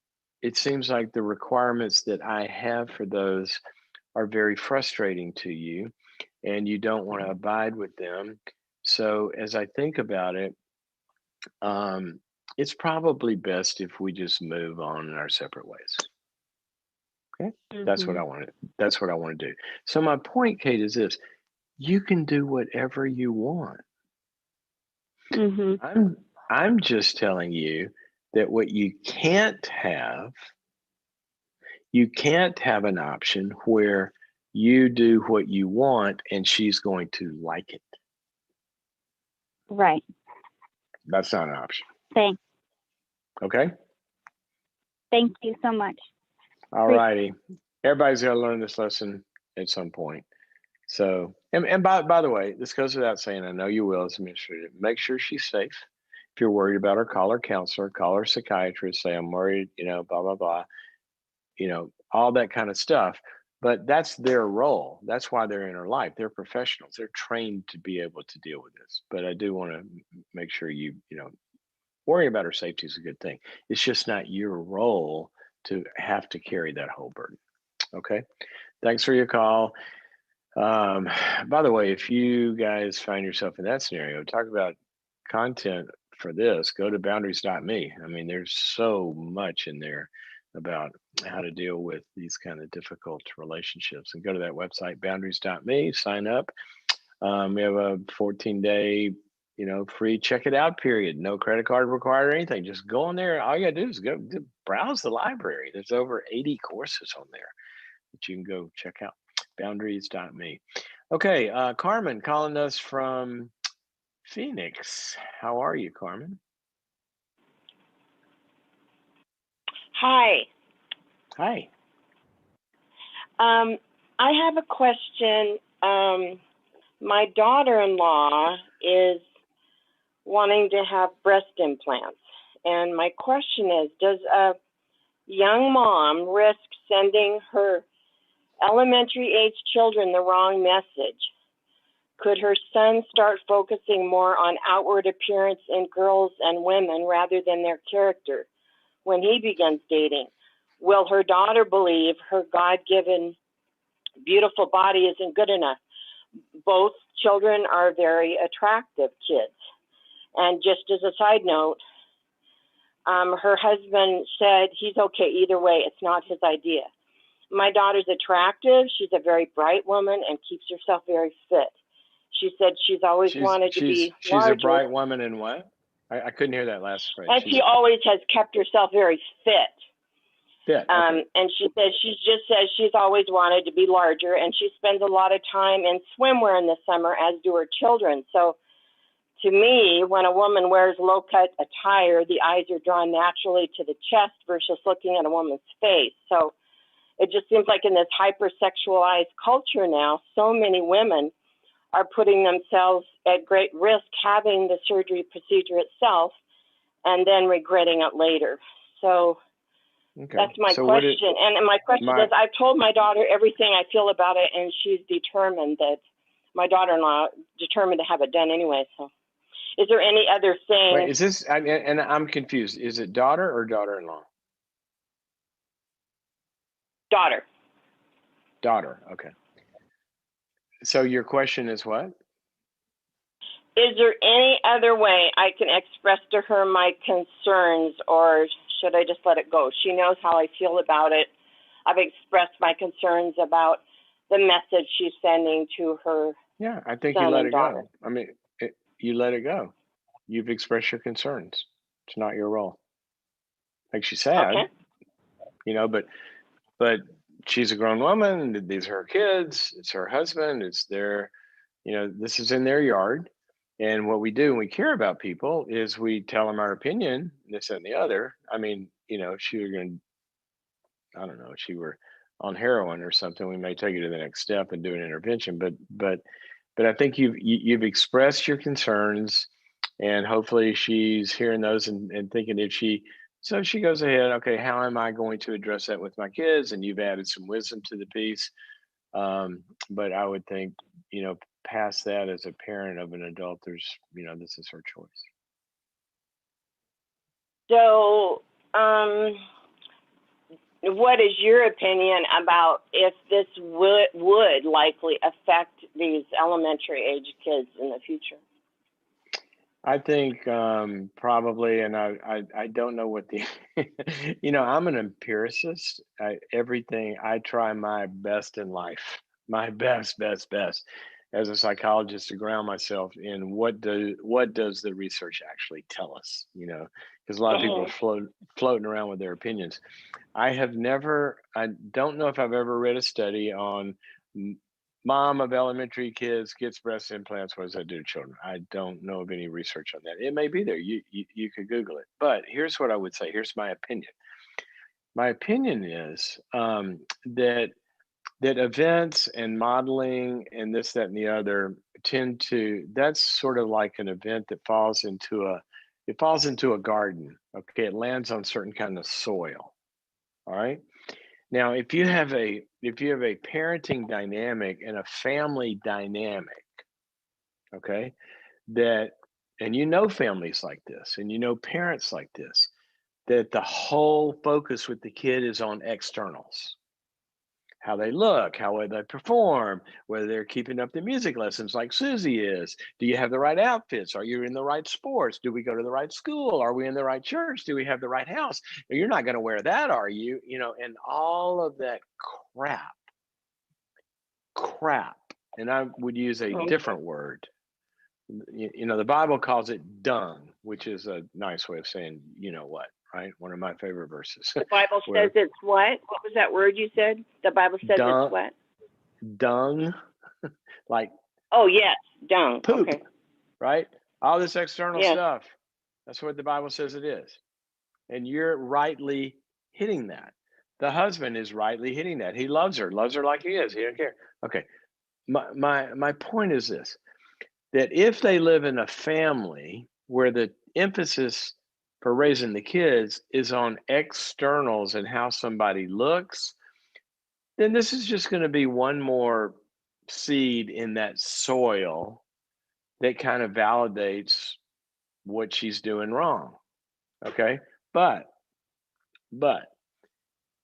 it seems like the requirements that I have for those are very frustrating to you and you don't want to abide with them. So as I think about it, um, it's probably best if we just move on in our separate ways. Okay. That's what hmm I want to that's what I want to do. So my point, Kate, is this: you can do whatever you want. hmm I'm just telling you that what you can't have an option where you do what you want and she's going to like it. right. That's not an option. Thanks. Okay? Thank you so much. All righty. Everybody's got to learn this lesson at some point. So, and by the way, this goes without saying, I know you will as administrator. Make sure she's safe. If you're worried about her, call her counselor, call her psychiatrist, say, I'm worried, blah, blah, blah, all that kind of stuff. But that's their role. That's why they're in her life. They're professionals. They're trained to be able to deal with this. But I do want to make sure worrying about her safety is a good thing. It's just not your role to have to carry that whole burden. Okay. Thanks for your call. By the way, if you guys find yourself in that scenario, talk about content for this, go to boundaries.me. I mean, there's so much in there about how to deal with these kind of difficult relationships. And go to that website, boundaries.me, sign up. We have a 14-day, free check it out period. No credit card required or anything. Just go on there. All you gotta do is go browse the library. There's over 80 courses on there that you can go check out. Boundaries.me. Okay, Carmen calling us from Phoenix. How are you, Carmen? Hi. Hi. I have a question. My daughter-in-law is wanting to have breast implants. And my question is, does a young mom risk sending her elementary age children the wrong message? Could her son start focusing more on outward appearance in girls and women rather than their character when he begins dating? Will her daughter believe her God-given beautiful body isn't good enough? Both children are very attractive kids. And just as a side note, her husband said he's okay either way. It's not his idea. My daughter's attractive. She's a very bright woman and keeps herself very fit. She said she's always wanted to be She's larger. a bright woman and what? I couldn't hear that last phrase. And she always has kept herself very fit. Fit. Okay. And she says she's always wanted to be larger, and she spends a lot of time in swimwear in the summer, as do her children. So to me, when a woman wears low-cut attire, the eyes are drawn naturally to the chest versus looking at a woman's face. So it just seems like in this hypersexualized culture now, so many women are putting themselves at great risk having the surgery procedure itself and then regretting it later. So that's my question. And my question is, I've told my daughter everything I feel about it, and she's determined that my daughter-in-law determined to have it done anyway. So is there any other thing? Wait, is this, and I'm confused. Is it daughter or daughter-in-law? Daughter. Daughter. Okay. So your question is what? Is there any other way I can express to her my concerns, or should I just let it go? She knows how I feel about it. I've expressed my concerns about the message she's sending to her. Yeah, I think you let it go. I mean, you let it go. You've expressed your concerns. It's not your role. Like she said, okay. But she's a grown woman. These are her kids. It's her husband. It's their, this is in their yard. And what we do when we care about people is we tell them our opinion, this and the other. I mean, she were going to, I don't know, if she were on heroin or something, we may take it to the next step and do an intervention. But I think you've expressed your concerns, and hopefully she's hearing those and thinking so she goes ahead, okay, how am I going to address that with my kids? And you've added some wisdom to the piece. But I would think, past that, as a parent of an adult, there's, this is her choice. So, what is your opinion about if this would likely affect these elementary age kids in the future? I think probably, and I don't know what the, I'm an empiricist. I try my best in life, my best, as a psychologist, to ground myself in what does the research actually tell us, because a lot of people are floating around with their opinions. I don't know if I've ever read a study on mom of elementary kids gets breast implants. What does that do to children? I don't know of any research on that. It may be there. You could Google it. But here's what I would say. Here's my opinion. My opinion is that events and modeling and this, that, and the other that's sort of like an event that falls into a garden. Okay, it lands on certain kind of soil. All right. Now, if you have a parenting dynamic and a family dynamic, okay, and families like this, and parents like this, that the whole focus with the kid is on externals. how they look, how well they perform, whether they're keeping up the music lessons like Susie is. Do you have the right outfits? Are you in the right sports? Do we go to the right school? Are we in the right church? Do we have the right house? You're not going to wear that, are you? You know, and all of that crap. And I would use a different word. You know, the Bible calls it dung, which is a nice way of saying, you know what, right? One of my favorite verses. The Bible where says it's what? What was that word you said? The Bible says dung, it's what? dung, like Oh, yes, dung. poop, Okay. right? All this external Yes. stuff. That's what the Bible says it is. And you're rightly hitting that. The husband is rightly hitting that. He loves her like he is. He don't care. Okay. My point is this, that if they live in a family where the emphasis for raising the kids is on externals and how somebody looks, then this is just going to be one more seed in that soil that kind of validates what she's doing wrong. Okay. But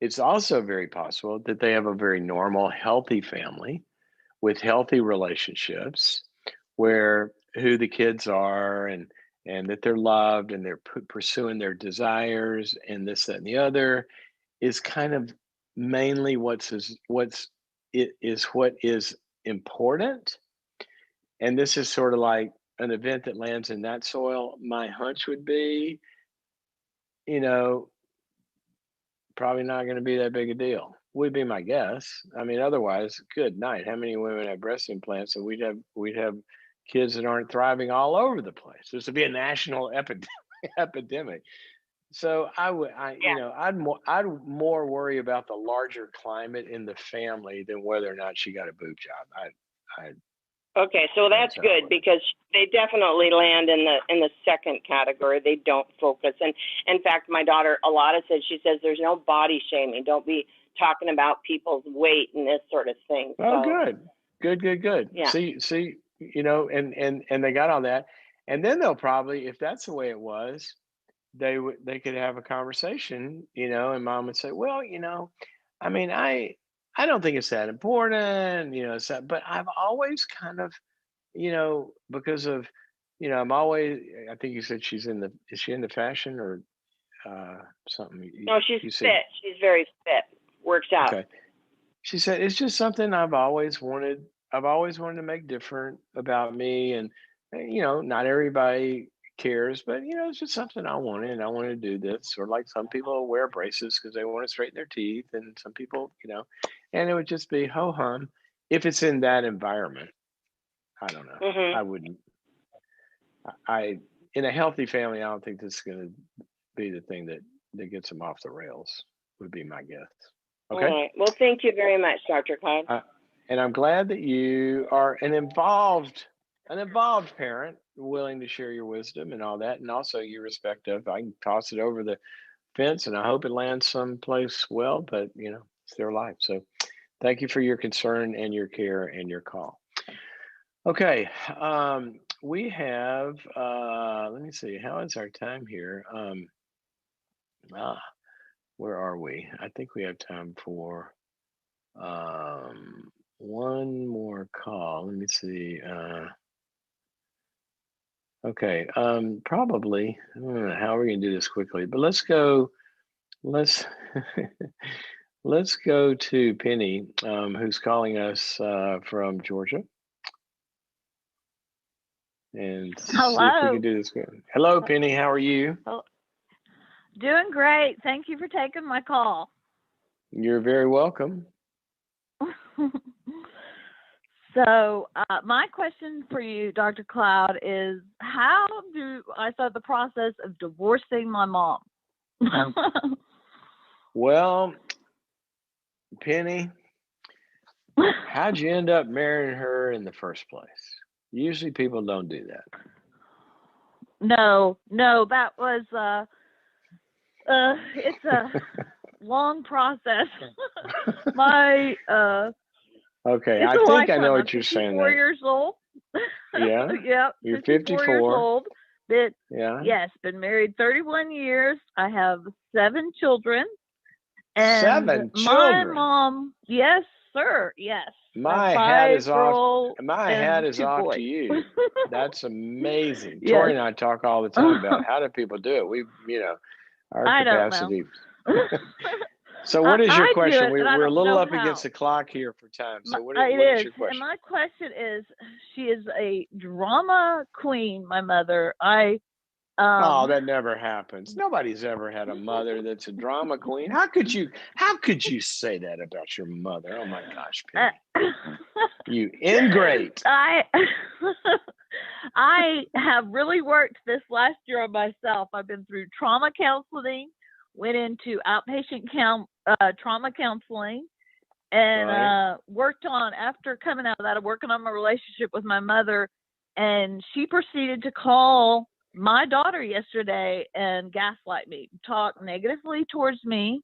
it's also very possible that they have a very normal, healthy family with healthy relationships where who the kids are and that they're loved and they're pursuing their desires and this, that, and the other is kind of mainly what is important. And this is sort of like an event that lands in that soil. My hunch would be, you know, probably not going to be that big a deal. Would be my guess. I mean, otherwise, good night. How many women have breast implants, and we'd have kids that aren't thriving all over the place. This would be a national epidemic. So I'd more worry about the larger climate in the family than whether or not she got a boob job. Okay, so that's good because they definitely land in the second category. They don't focus. And in fact, my daughter Alana she says there's no body shaming. Don't be talking about people's weight and this sort of thing. Oh, so, good. Yeah. See, you know, and they got all that, and then they'll probably, if that's the way it was, they could have a conversation, you know, and mom would say, well, you know, I mean, I don't think it's that important, you know, but I've always kind of, you know, because of, you know, I think you said is she into fashion or something? No, she's fit. She's very fit. Works out. Okay. She said, it's just something I've always wanted to make different about me. And, you know, not everybody cares, but, you know, it's just something I wanted. And I wanted to do this. Or like some people wear braces because they want to straighten their teeth. And some people, you know, and it would just be ho hum. If it's in that environment, I don't know. Mm-hmm. I wouldn't. In a healthy family, I don't think this is going to be the thing that gets them off the rails, would be my guess. Okay. All right. Well, thank you very much, Dr. Cloud. And I'm glad that you are an involved parent, willing to share your wisdom and all that, and also your respect of. I can toss it over the fence, and I hope it lands someplace well. But you know, it's their life. So, thank you for your concern and your care and your call. Okay, we have. Let me see. How is our time here? Where are we? I think we have time for one more call. Let me see. Okay. Probably. I don't know how we're gonna do this quickly, but let's go. Let's let's go to Penny, who's calling us from Georgia, and see if we Hello. can do this. Hello, Penny. How are you? Oh, doing great. Thank you for taking my call. You're very welcome. So my question for you, Dr. Cloud, is how do I start the process of divorcing my mom? Well, Penny, how'd you end up marrying her in the first place? Usually people don't do that. No, that was it's a long process. Okay, it's I think I know what you're saying. 54 years old. Yeah. Yep. You're 54 years old. Yeah. Yes, been married 31 years. I have 7 children, And 7 my children. mom, yes, sir, yes. My a hat is off. 5-girl My and hat is 2 off boys. to you. That's amazing. Yes. Tori and I talk all the time about how do people do it. We, our I don't know. capacity. So what is your I do question? it, but I We're a don't little know up against how. the clock here for time. So what It is is. your And question? my question is, she is a drama queen, my mother. Oh, that never happens. Nobody's ever had a mother that's a drama queen. How could you say that about your mother? Oh my gosh, Penny. You ingrate. I have really worked this last year on myself. I've been through trauma counseling, went into outpatient trauma counseling, and worked on, after coming out of that, working on my relationship with my mother. And she proceeded to call my daughter yesterday and gaslight me, talk negatively towards me,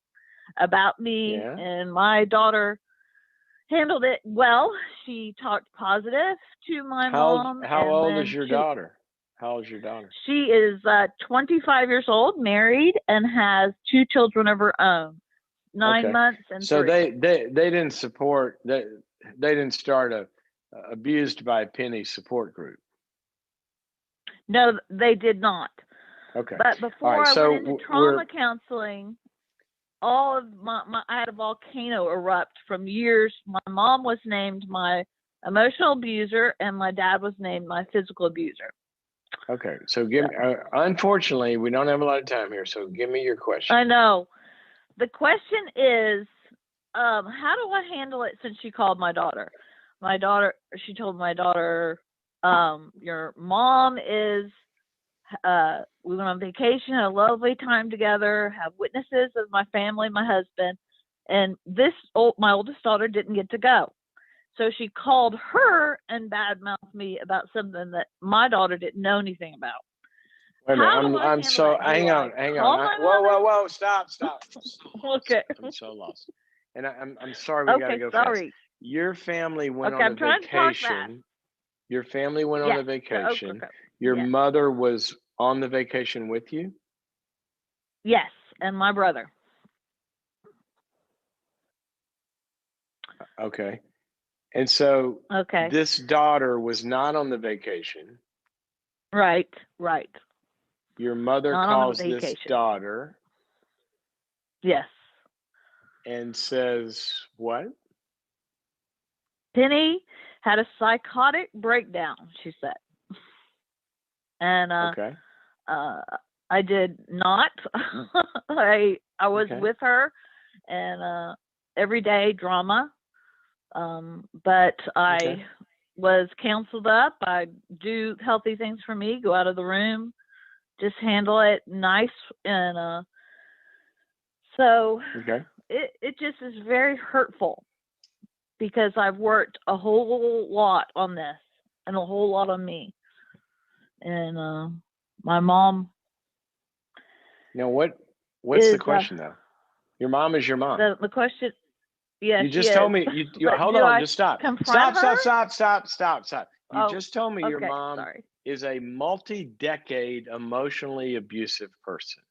about me. Yeah. And my daughter handled it well. She talked positive to my mom. How old is your daughter? How old is your daughter? She is 25 years old, married, and has 2 children of her own, 9 months and 3. So they didn't support they didn't start a abused by Penny support group. No, they did not. Okay. But before right, I so went into trauma counseling, all of I had a volcano erupt from years. My mom was named my emotional abuser, and my dad was named my physical abuser. Okay, so give me. Unfortunately, we don't have a lot of time here, so give me your question. I know. The question is, how do I handle it since she called my daughter? She told my daughter, your mom is. We went on vacation, had a lovely time together, have witnesses of my family, my husband, and my oldest daughter didn't get to go. So she called her and badmouthed me about something that my daughter didn't know anything about. Wait a minute, I'm so, hang on. Whoa, stop. Okay. I'm so lost. And I'm sorry, we gotta go fast. Your family went on a vacation. Your family went on a vacation. Your mother was on the vacation with you? Yes, and my brother. Okay. And so this daughter was not on the vacation. Right. Your mother calls this daughter. Yes. And says what? Penny had a psychotic breakdown, she said. And I did not. I was with her, and every day drama. But I was counseled up. I do healthy things for me, go out of the room, just handle it nice. And so it just is very hurtful, because I've worked a whole lot on this and a whole lot on me. And my mom. Now, what's the question though? Your mom is your mom. The question. Yes, you just told me. You hold on. Just stop. Stop. You just told me your mom is a multi-decade emotionally abusive person,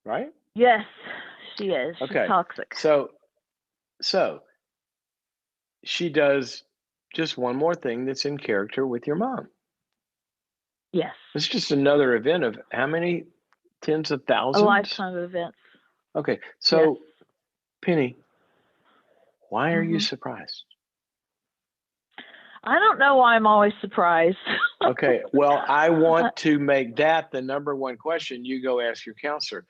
right? Yes, she is. She's toxic. So she does just one more thing that's in character with your mom. Yes. It's just another event of how many tens of thousands? A lifetime of events. Okay. So, Penny, why are you surprised? I don't know why I'm always surprised. Okay. Well, I want to make that the number one question. You go ask your counselor.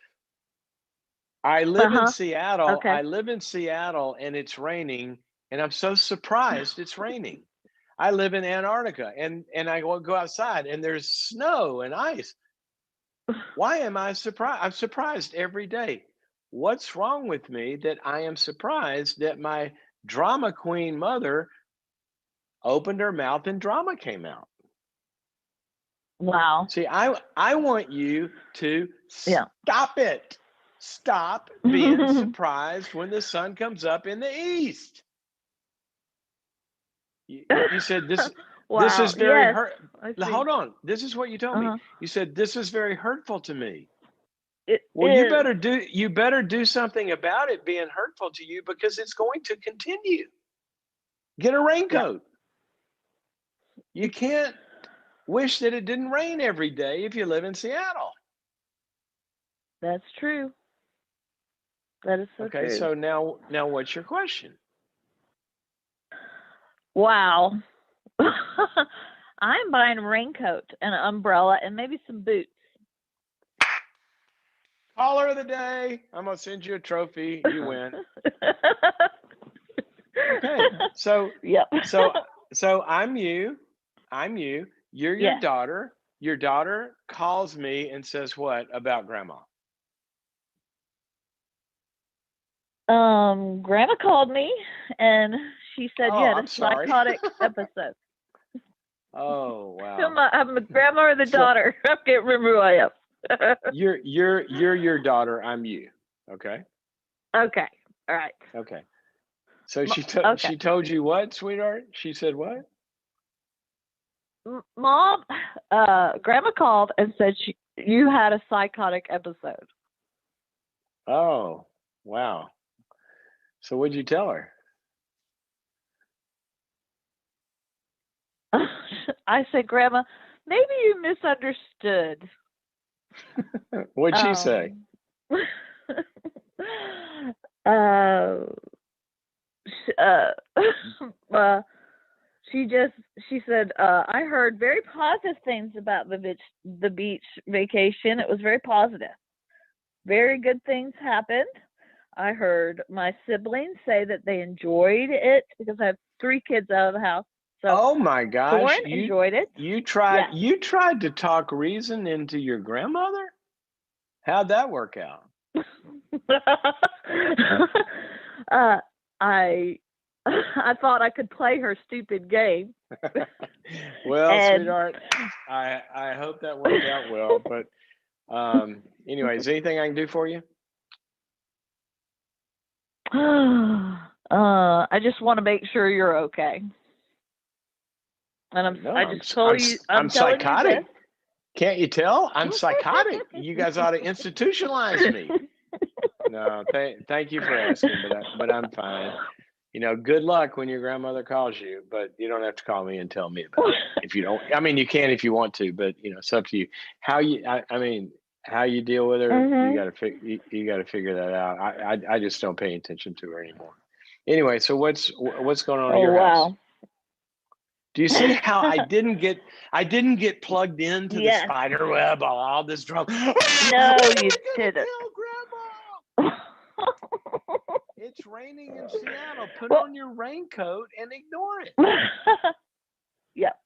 I live in Seattle. I live in Seattle, and it's raining, and I'm so surprised it's raining. I live in Antarctica, and I go outside, and there's snow and ice. Why am I surprised? I'm surprised every day. What's wrong with me that I am surprised that my drama queen mother opened her mouth and drama came out? Wow. See, I want you to stop it. Stop being surprised when the sun comes up in the east. You said this. Wow. This is very hurt. Hold on. This is what you told me. You said this is very hurtful to me. It Well, is. you better do something about it being hurtful to you, because it's going to continue. Get a raincoat. Yeah. You can't wish that it didn't rain every day if you live in Seattle. That's true. That is so true. Okay, so now what's your question? Wow. I'm buying a raincoat and an umbrella and maybe some boots. Caller of the day. I'm gonna send you a trophy. You win. Okay. So yep. so I'm you. You're your Yes. daughter. Your daughter calls me and says what about grandma? Grandma called me and she said you had I'm a sorry. psychotic episode. Oh wow. I'm the grandma or the daughter. I can't remember who I am. You're your daughter. I'm you. Okay. Okay. All right. Okay. So she okay. told you what, sweetheart? She said what? Mom, grandma called and said you had a psychotic episode. Oh, wow. So what'd you tell her? I said, Grandma, maybe you misunderstood. What'd she say? She said, I heard very positive things about the beach vacation. It was very positive. Very good things happened. I heard my siblings say that they enjoyed it because I have 3 kids out of the house. So oh my gosh, Soren enjoyed it. You tried to talk reason into your grandmother? How'd that work out? I thought I could play her stupid game. Well, sweetheart, I hope that worked out well. But anyway, is there anything I can do for you? I just want to make sure you're okay. And I'm psychotic. Can't you tell? I'm psychotic. You guys ought to institutionalize me. No, thank you for asking, but I'm fine. You know, good luck when your grandmother calls you, but you don't have to call me and tell me about it. If you don't, I mean, you can if you want to, but you know, it's up to you. How you deal with her, Mm-hmm. you got to figure that out. I just don't pay attention to her anymore. Anyway, so what's going on in your house? Do you see how I didn't get plugged into the spider web, all this drama? No, you didn't. Grandma. It's raining in Seattle. Put on your raincoat and ignore it. Yep.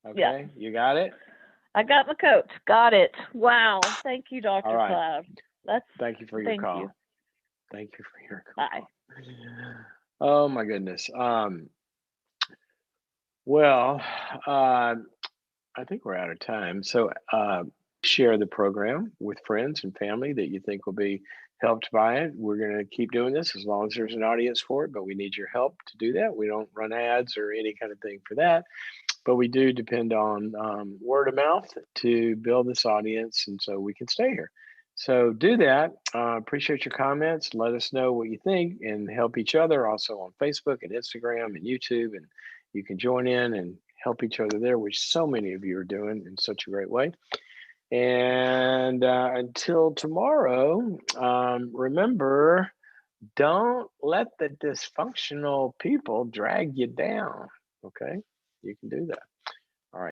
Okay, you got it? I got my coat. Got it. Wow. Thank you, Dr. All right. Cloud. Thank you for your call. You. Thank you for your call. Bye. Oh my goodness. Well, I think we're out of time. So share the program with friends and family that you think will be helped by it. We're going to keep doing this as long as there's an audience for it, but we need your help to do that. We don't run ads or any kind of thing for that, but we do depend on word of mouth to build this audience, and so we can stay here. So do that. Appreciate your comments. Let us know what you think and help each other also on Facebook and Instagram and YouTube, and you can join in and help each other there, which so many of you are doing in such a great way. And until tomorrow, remember, don't let the dysfunctional people drag you down. Okay? You can do that.